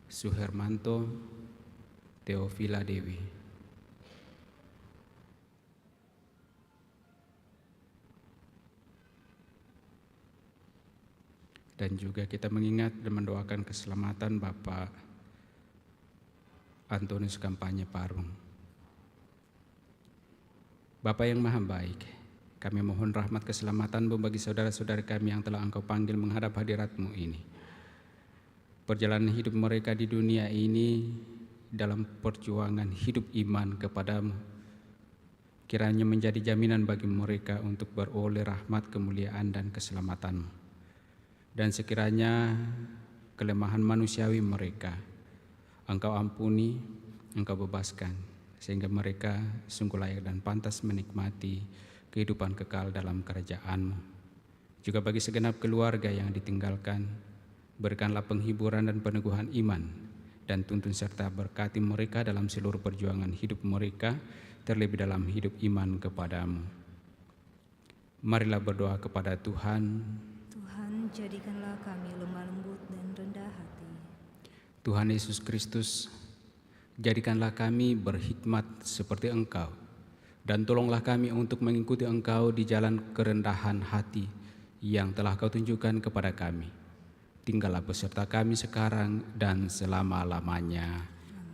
Suhermanto, Teofila Dewi. Dan juga kita mengingat dan mendoakan keselamatan Bapak Antonius Kampanye Parung. Bapak yang maha baik, kami mohon rahmat keselamatan-Mu bagi saudara-saudara kami yang telah Engkau panggil menghadap hadirat-Mu ini. Perjalanan hidup mereka di dunia ini dalam perjuangan hidup iman kepadamu, kiranya menjadi jaminan bagi mereka untuk beroleh rahmat, kemuliaan, dan keselamatan-Mu. Dan sekiranya kelemahan manusiawi mereka Engkau ampuni, Engkau bebaskan, sehingga mereka sungguh layak dan pantas menikmati kehidupan kekal dalam kerajaan-Mu. Juga bagi segenap keluarga yang ditinggalkan, berikanlah penghiburan dan peneguhan iman, dan tuntun serta berkati mereka dalam seluruh perjuangan hidup mereka, terlebih dalam hidup iman kepadamu. Marilah berdoa kepada Tuhan. Tuhan, jadikanlah kami lemah lembut dan rendah hati. Tuhan Yesus Kristus, jadikanlah kami berhikmat seperti Engkau, dan tolonglah kami untuk mengikuti Engkau di jalan kerendahan hati yang telah Kau tunjukkan kepada kami. Tinggallah beserta kami sekarang dan selama-lamanya.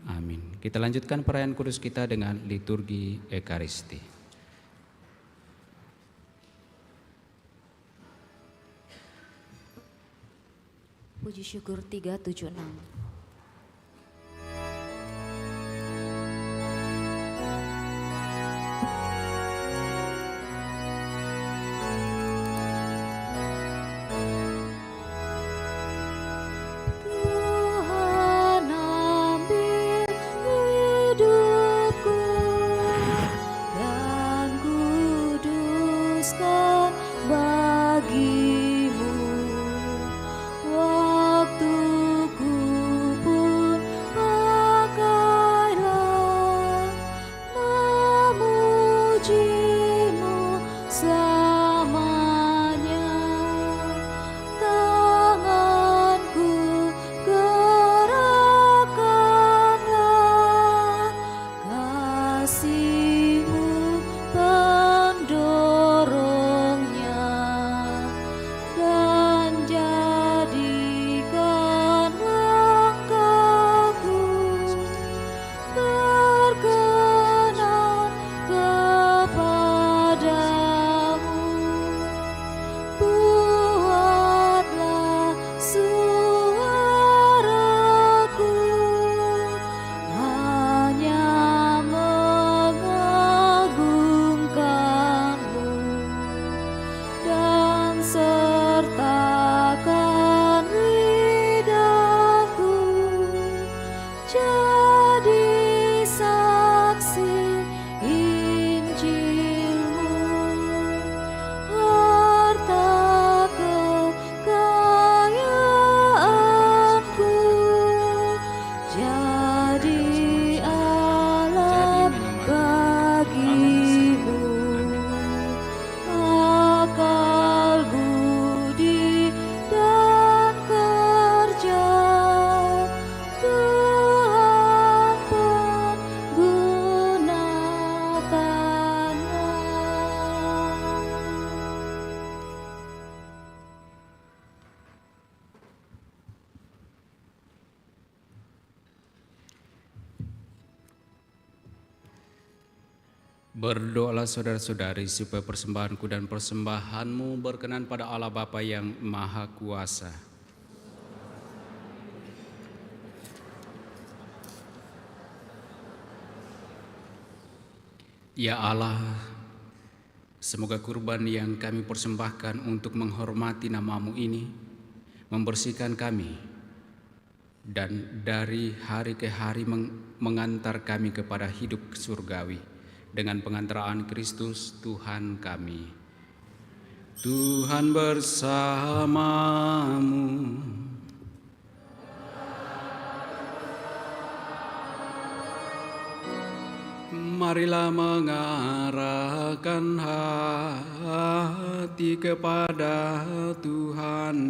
Amin. Kita lanjutkan perayaan kudus kita dengan liturgi Ekaristi. Puji syukur 376. Tuhan ambil hidupku dan kuduskan bagimu. Waktuku pun pakailah memujimu selamanya. Tanganku gerakkanlah, kasih-Mu pendorongnya, dan jadikan langkahku berkenan kepadamu. Buatlah suaraku hanya mengagungkan-Mu, dan sertakan lidahku jadi saksi Injil-Mu. Harta Berdoalah saudara-saudari supaya persembahanku dan persembahanmu berkenan pada Allah Bapa yang Maha Kuasa. Ya Allah, semoga kurban yang kami persembahkan untuk menghormati nama-Mu ini membersihkan kami dan dari hari ke hari mengantar kami kepada hidup surgawi dengan pengantaraan Kristus Tuhan kami. Tuhan bersamamu. Marilah mengarahkan hati kepada Tuhan.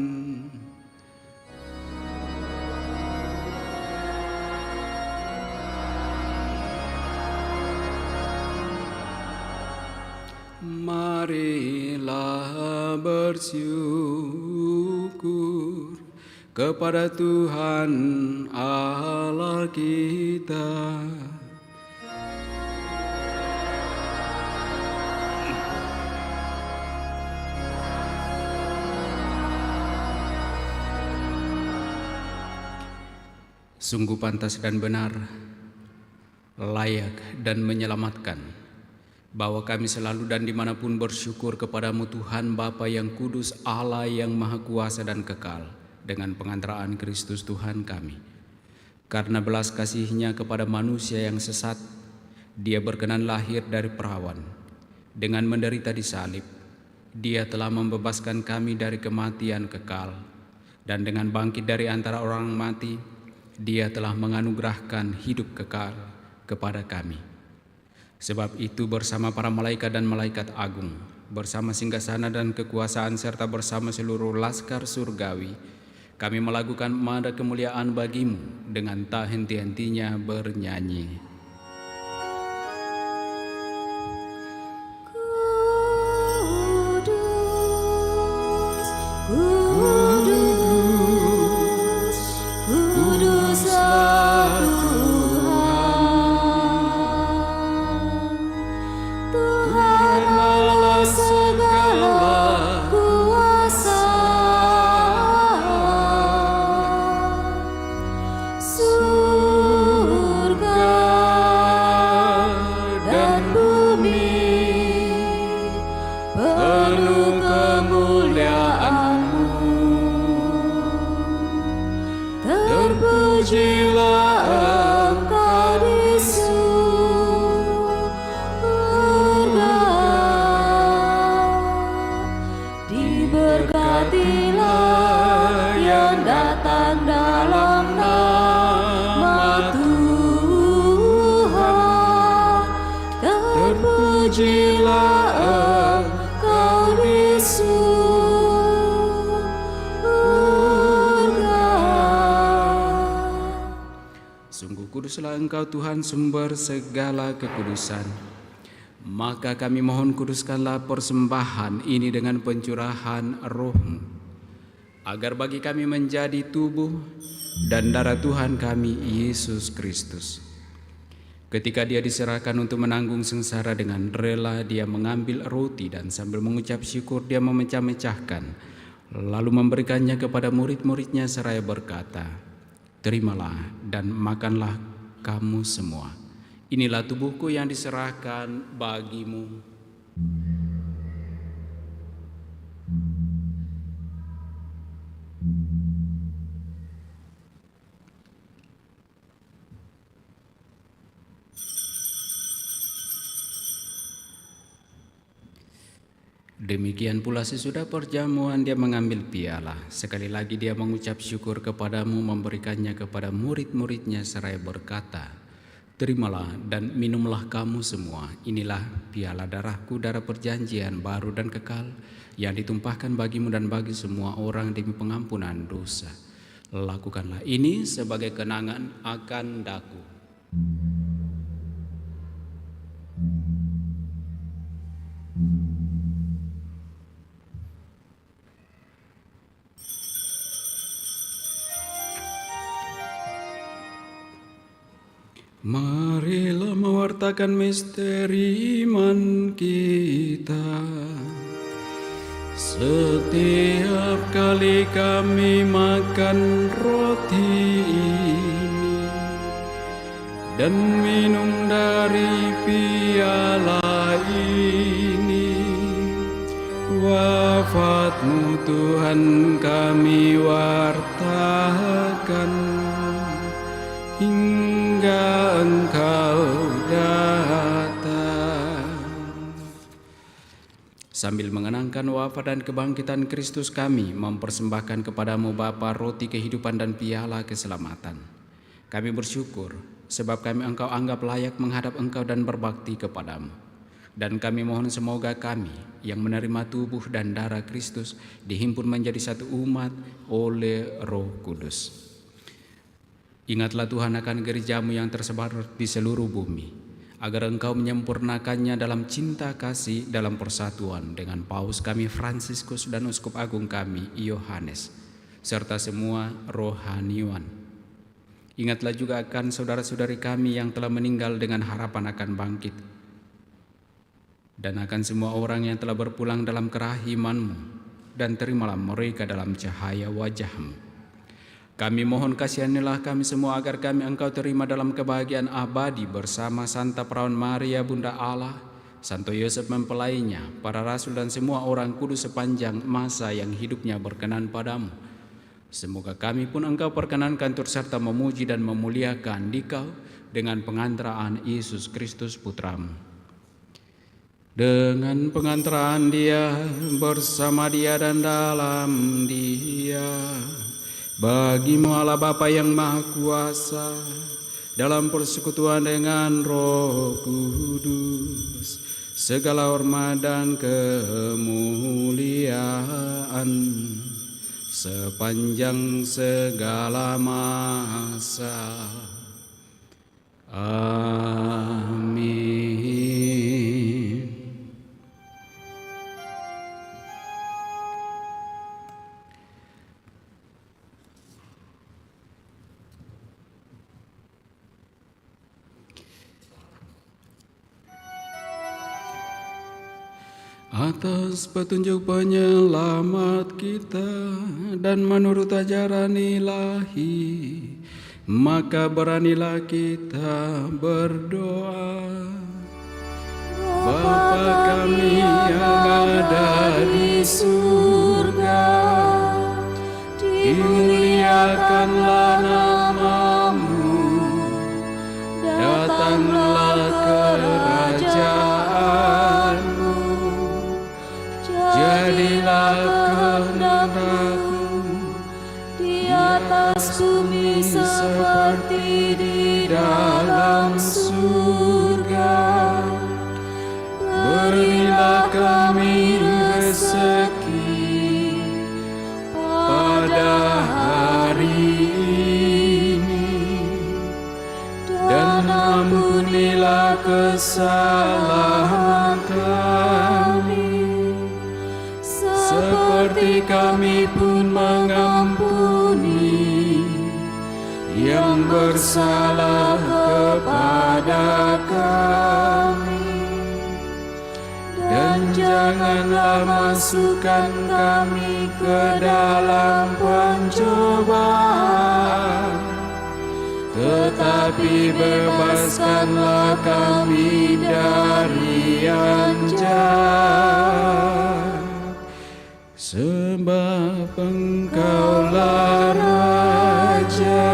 Marilah bersyukur kepada Tuhan Allah kita. Sungguh pantas dan benar, layak dan menyelamatkan, bahwa kami selalu dan dimanapun bersyukur kepadamu Tuhan Bapa yang kudus, Allah yang maha kuasa dan kekal, dengan pengantaraan Kristus Tuhan kami. Karena belas kasih-Nya kepada manusia yang sesat, Dia berkenan lahir dari perawan. Dengan menderita di salib, Dia telah membebaskan kami dari kematian kekal, dan dengan bangkit dari antara orang mati, Dia telah menganugerahkan hidup kekal kepada kami. Sebab itu bersama para malaikat dan malaikat agung, bersama singgasana dan kekuasaan serta bersama seluruh laskar surgawi, kami melakukan mada kemuliaan bagi-Mu dengan tak henti-hentinya bernyanyi. Kudus, kuduslah Tuhan, Tuhan Allah segala kuasa. Surga dan bumi penuh kemuliaan-Mu. Terpujilah Engkau di surga, diberkatilah yang datang dalam nama Tuhan. Terpujilah Engkau di Sungguh kuduslah Engkau Tuhan, sumber segala kekudusan. Maka kami mohon kuduskanlah persembahan ini dengan pencurahan Roh-Mu, agar bagi kami menjadi tubuh dan darah Tuhan kami Yesus Kristus. Ketika Dia diserahkan untuk menanggung sengsara, dengan rela Dia mengambil roti dan sambil mengucap syukur Dia memecah-mecahkan, lalu memberikannya kepada murid-murid-Nya seraya berkata, "Terimalah dan makanlah kamu semua. Inilah tubuhku yang diserahkan bagimu." Demikian pula sesudah perjamuan Dia mengambil piala. Sekali lagi Dia mengucap syukur kepadamu, memberikannya kepada murid-murid-Nya seraya berkata, "Terimalah dan minumlah kamu semua. Inilah piala darahku, darah perjanjian baru dan kekal, yang ditumpahkan bagimu dan bagi semua orang demi pengampunan dosa. Lakukanlah ini sebagai kenangan akan daku." Marilah mewartakan misteri iman kita. Setiap kali kami makan roti ini dan minum dari piala ini, wafat-Mu Tuhan kami wartakan hingga Engkau datang. Sambil mengenangkan wafat dan kebangkitan Kristus, kami mempersembahkan kepadamu Bapa roti kehidupan dan piala keselamatan. Kami bersyukur sebab kami Engkau anggap layak menghadap Engkau dan berbakti kepadamu. Dan kami mohon semoga kami yang menerima tubuh dan darah Kristus dihimpun menjadi satu umat oleh Roh Kudus. Ingatlah Tuhan akan gereja-Mu yang tersebar di seluruh bumi, agar Engkau menyempurnakannya dalam cinta kasih dalam persatuan dengan Paus kami Fransiskus dan Uskup Agung kami Yohanes, serta semua rohaniwan. Ingatlah juga akan saudara-saudari kami yang telah meninggal dengan harapan akan bangkit, dan akan semua orang yang telah berpulang dalam kerahiman-Mu, dan terimalah mereka dalam cahaya wajah-Mu. Kami mohon kasihanilah kami semua agar kami Engkau terima dalam kebahagiaan abadi bersama Santa Perawan Maria Bunda Allah, Santo Yosef mempelainya, para rasul dan semua orang kudus sepanjang masa yang hidupnya berkenan padamu. Semoga kami pun Engkau perkenankan turut serta memuji dan memuliakan Dikau dengan pengantaraan Yesus Kristus Putra-Mu. Dengan pengantaraan Dia, bersama Dia dan dalam Dia, bagi-Mu Allah Bapa yang Maha Kuasa, dalam persekutuan dengan Roh Kudus, segala hormat dan kemuliaan sepanjang segala masa. Amin. Atas petunjuk penyelamat kita dan menurut ajaran ilahi, maka beranilah kita berdoa. Bapa kami yang ada di surga, dimuliakanlah nama-Mu, datanglah kerajaan-Mu, jadilah kehendak-Mu di atas bumi seperti di dalam surga. Berilah kami rezeki pada hari ini, dan ampunilah kesalahan kami, seperti kami pun mengampuni yang bersalah kepada kami. Dan janganlah masukkan kami ke dalam pencobaan, tetapi bebaskanlah kami dari yang jahat. Sebab Engkaulah Raja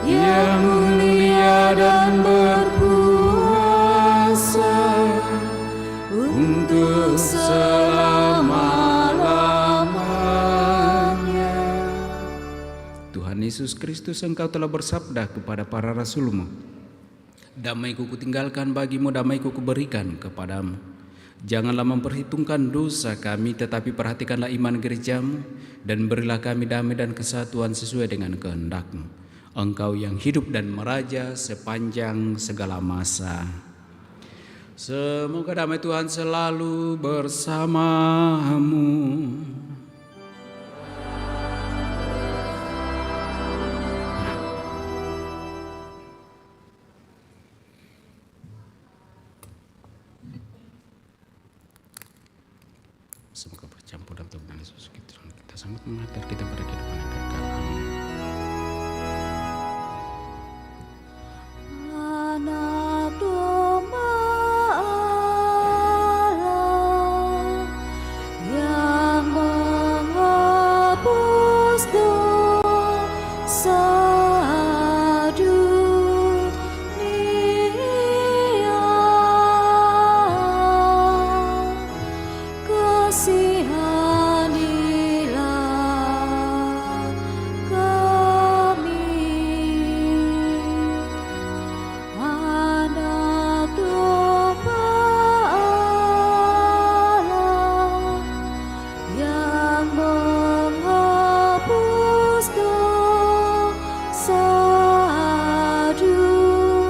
yang mulia dan berkuasa untuk selama-lamanya. Tuhan Yesus Kristus, Engkau telah bersabda kepada para rasul-Mu, damai-Ku kutinggalkan bagimu, damai-Ku kuberikan kepadamu. Janganlah memperhitungkan dosa kami, tetapi perhatikanlah iman gereja-Mu, dan berilah kami damai dan kesatuan sesuai dengan kehendak-Mu. Engkau yang hidup dan meraja sepanjang segala masa. Semoga damai Tuhan selalu bersamamu. semoga bercampur dalam tubuh Yesus Kristus. Kita sambut mengatur kita pada kehidupan yang kekal. Amin. Anak domba Allah yang menghapus dosa dunia, kasihanilah kami. Anak domba Allah yang menghapus dosa dunia,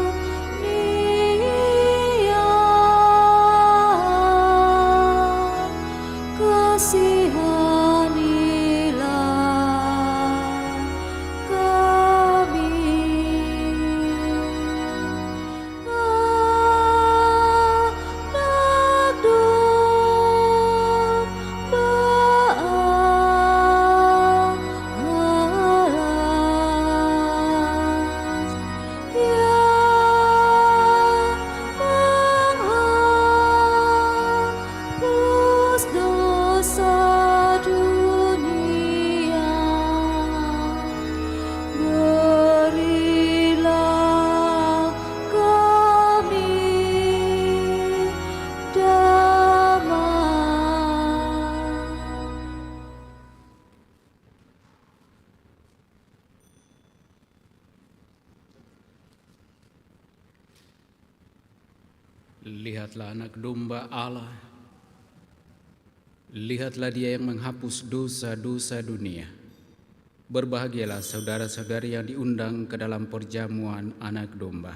kasihanilah kami. Anak domba Allah yang menghapus dosa dunia, berilah kami damai. Lihatlah anak domba Allah. Lihatlah dia yang menghapus dosa-dosa dunia. Berbahagialah saudara-saudari yang diundang ke dalam perjamuan anak domba.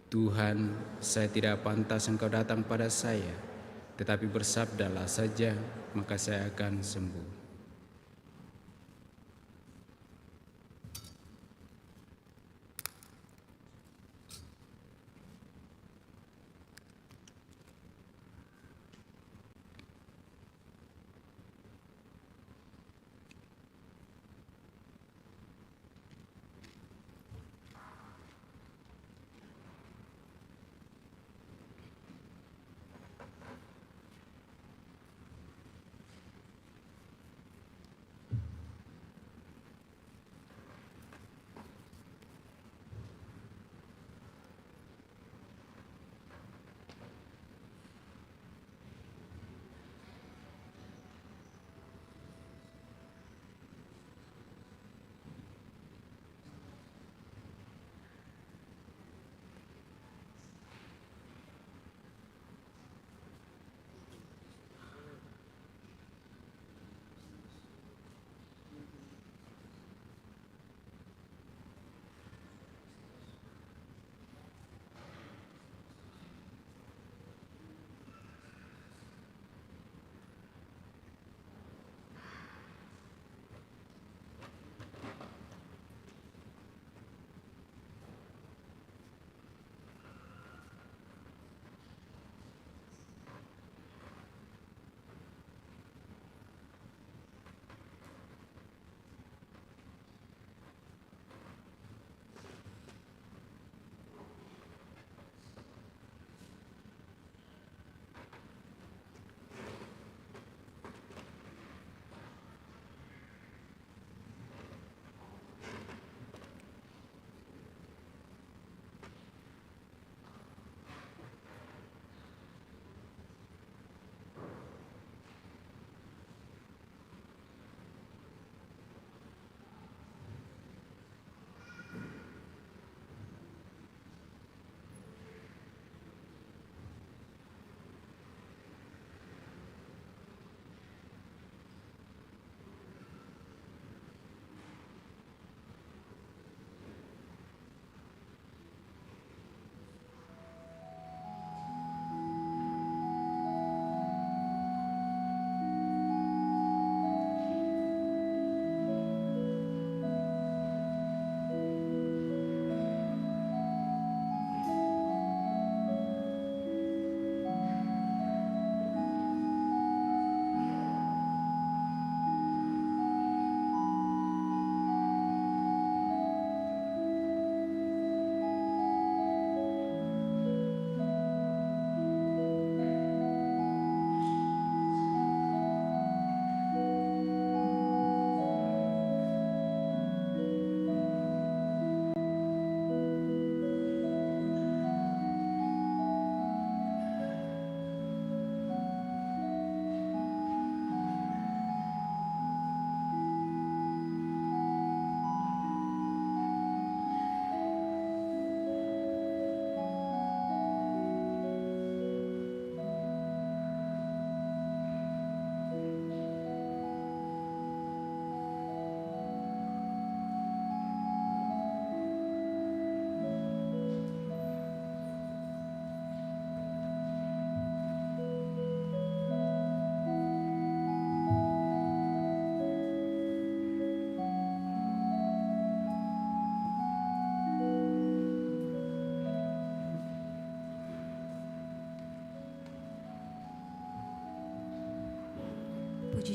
Tuhan, saya tidak pantas Engkau datang pada saya, tetapi bersabdalah saja, maka saya akan sembuh.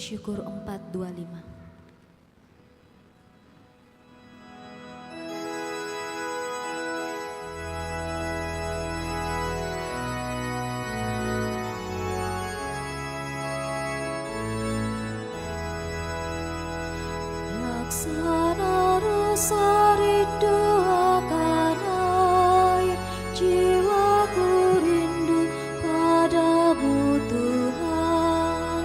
Syukur 425. Laksana rasa rindu akan air, jiwaku rindu padamu Tuhan.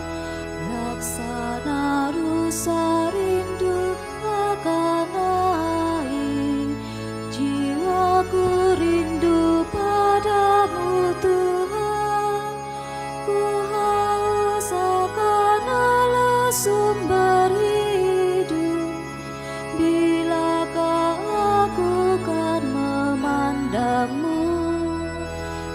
Laksana rasa rindu akan air, jiwaku rindu padamu Tuhan. Ku haus akan Allah sumber hidup, bilakah aku kan memandangmu.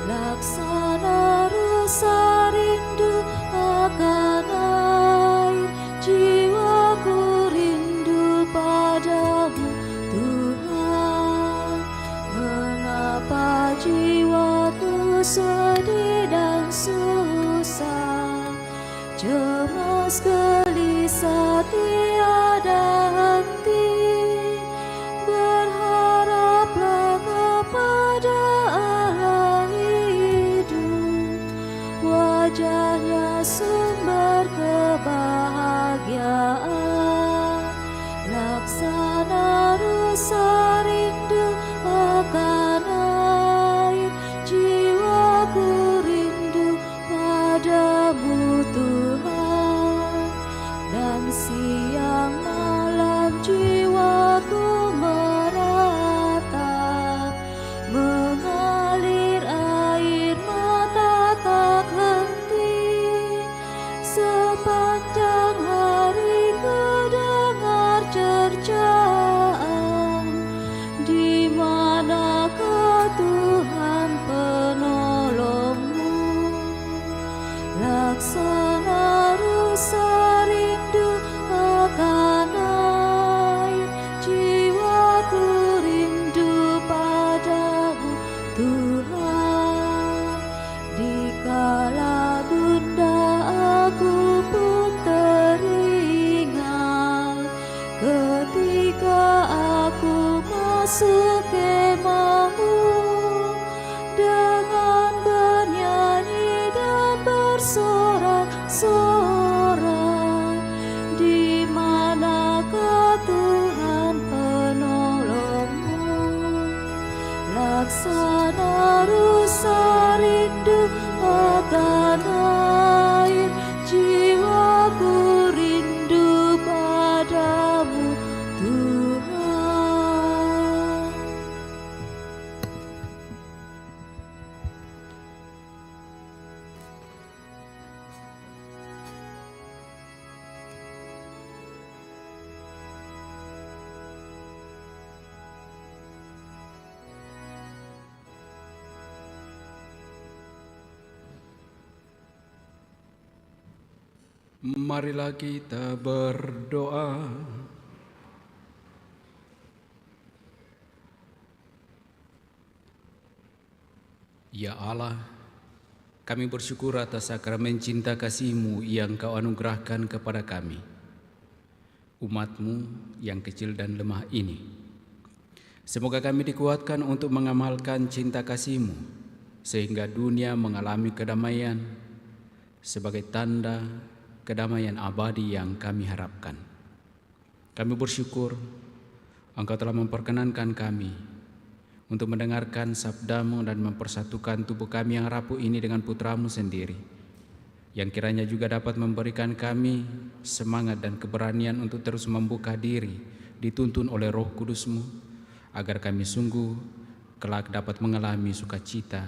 Laksana rasa rindu akan air, jiwaku rindu padamu Tuhan. Mengapa jiwaku sedih dan susah, cemas gelisah tiada henti. Berharaplah kepada Allah hidup, wajahnya sumber kebahagiaan. Laksana rasa rindu akan air, jiwaku rindu padamu Tuhan. Dan siang malam jiwaku meratap, mengalir air mata tak henti. Sepanjang hari ku dengar cercaan, di manakah Tuhan penolongmu. Laksana rasa rindu akan air, jiwaku rindu padamu Tuhan. Dikala gundah aku pun teringat, ketika aku masuk kemahmu, dengan bernyanyi dan bersorak-sorai. Di manakah Tuhan penolongmu. Laksana rasa rindu akan air, jiwaku rindu padamu Tuhan. Marilah kita berdoa. Ya Allah, kami bersyukur atas sakramen cinta kasih-Mu yang Kau anugerahkan kepada kami, umat-Mu yang kecil dan lemah ini. Semoga kami dikuatkan untuk mengamalkan cinta kasih-Mu, sehingga dunia mengalami kedamaian sebagai tanda kedamaian abadi yang kami harapkan. Kami bersyukur Engkau telah memperkenankan kami untuk mendengarkan sabda-Mu dan mempersatukan tubuh kami yang rapuh ini dengan Putra-Mu sendiri, yang kiranya juga dapat memberikan kami semangat dan keberanian untuk terus membuka diri, dituntun oleh Roh Kudus-Mu, agar kami sungguh kelak dapat mengalami sukacita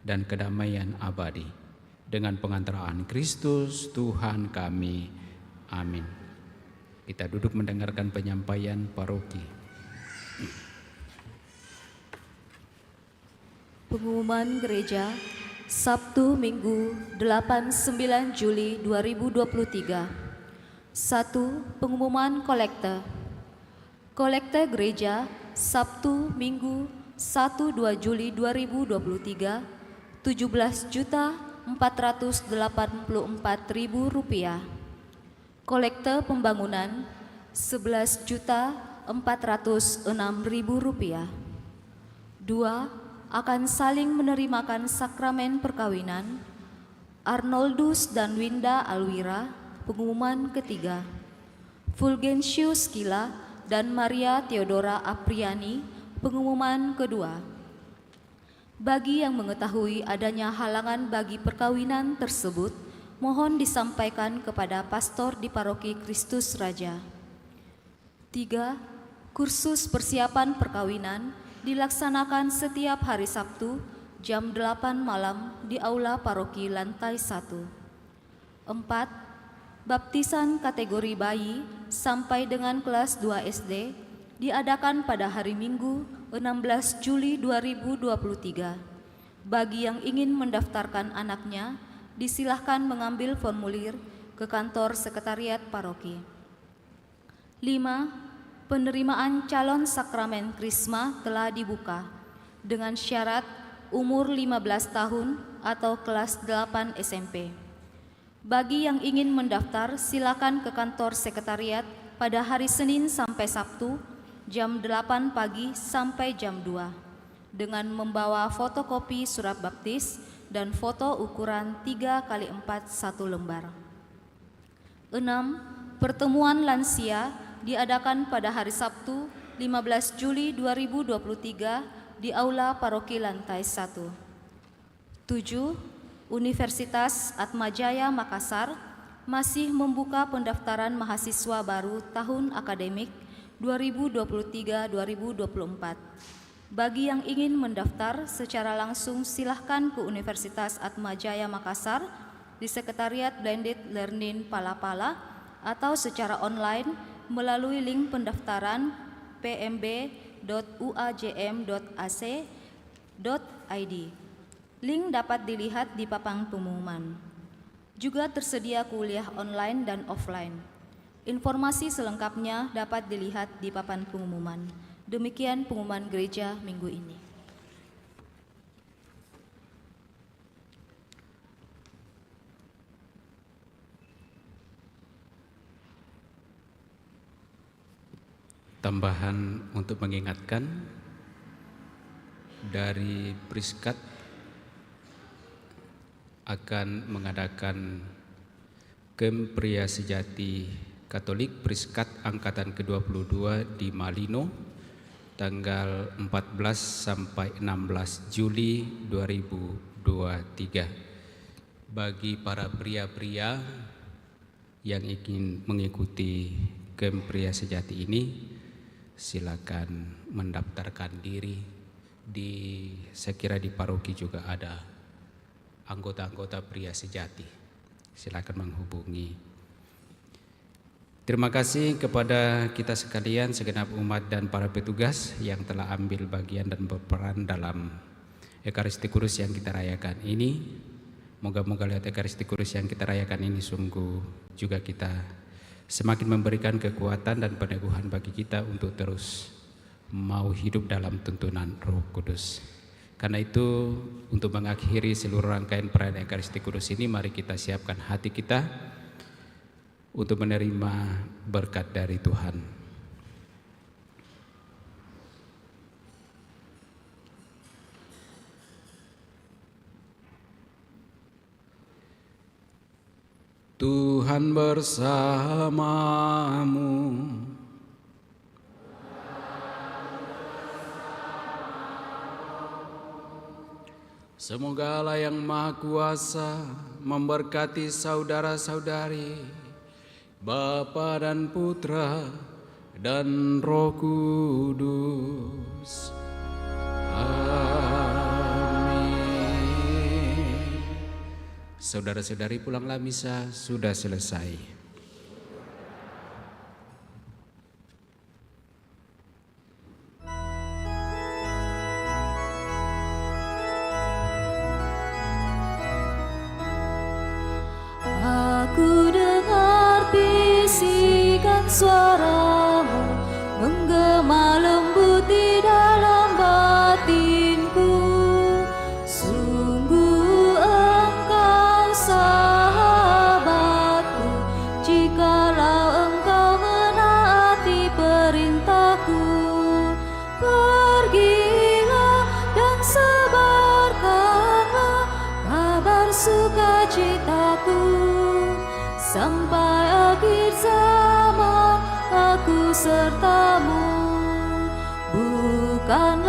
dan kedamaian abadi. Dengan pengantaraan Kristus Tuhan kami. Amin. Kita duduk mendengarkan penyampaian paroki. Pengumuman Gereja Sabtu Minggu 8-9 Juli 2023. 1. Pengumuman kolekte. Kolekte Gereja Sabtu Minggu 1-2 Juli 2023 17.484.000 rupiah. Kolekte pembangunan Rp11.406.000. 2. Akan saling menerimakan sakramen perkawinan Arnoldus dan Winda Alwira, pengumuman ketiga. Fulgentius Kila dan Maria Theodora Apriani, pengumuman kedua. Bagi yang mengetahui adanya halangan bagi perkawinan tersebut, mohon disampaikan kepada pastor di Paroki Kristus Raja. 3. Kursus persiapan perkawinan dilaksanakan setiap hari Sabtu jam 8 malam di Aula Paroki lantai 1. 4. Baptisan kategori bayi sampai dengan kelas 2 SD diadakan pada hari Minggu 16 Juli 2023. Bagi yang ingin mendaftarkan anaknya, disilahkan mengambil formulir ke kantor sekretariat paroki. 5. Penerimaan calon sakramen Krisma telah dibuka dengan syarat umur 15 tahun atau kelas 8 SMP. Bagi yang ingin mendaftar, silakan ke kantor sekretariat pada hari Senin sampai Sabtu jam 8 pagi sampai jam 2 dengan membawa fotokopi surat baptis dan foto ukuran 3x4 1 lembar. 6. Pertemuan lansia diadakan pada hari Sabtu 15 Juli 2023 di Aula Paroki lantai 1. 7. Universitas Atmajaya Makassar masih membuka pendaftaran mahasiswa baru tahun akademik 2023-2024. Bagi yang ingin mendaftar secara langsung, silahkan ke Universitas Atmajaya Makassar di Sekretariat Blended Learning Palapala atau secara online melalui link pendaftaran pmb.uajm.ac.id. Link dapat dilihat di papan pengumuman. Juga tersedia kuliah online dan offline. Informasi selengkapnya dapat dilihat di papan pengumuman. Demikian pengumuman gereja minggu ini. Tambahan untuk mengingatkan, dari Priskat akan mengadakan Camp Pria Sejati Katolik Priskat Angkatan ke-22 di Malino tanggal 14 sampai 16 Juli 2023. Bagi para pria-pria yang ingin mengikuti Camp Pria Sejati ini, silakan mendaftarkan diri. Saya kira di paroki juga ada anggota-anggota Pria Sejati. Silakan menghubungi. Terima kasih kepada kita sekalian, segenap umat dan para petugas yang telah ambil bagian dan berperan dalam Ekaristi Kudus yang kita rayakan ini. Moga-moga lewat Ekaristi Kudus yang kita rayakan ini sungguh juga kita semakin memberikan kekuatan dan peneguhan bagi kita untuk terus mau hidup dalam tuntunan Roh Kudus. Karena itu, untuk mengakhiri seluruh rangkaian perayaan Ekaristi Kudus ini, mari kita siapkan hati kita untuk menerima berkat dari Tuhan. Tuhan bersamamu. Semoga Allah yang Maha Kuasa memberkati saudara-saudari, Bapa dan Putra dan Roh Kudus. Saudara-saudari, pulanglah misa sudah selesai. Aku dengar bisikan suaramu menggema lembut di dalam batinku. Sungguh engkau sahabatku, jikalau sampai akhir zaman aku sertamu, bukan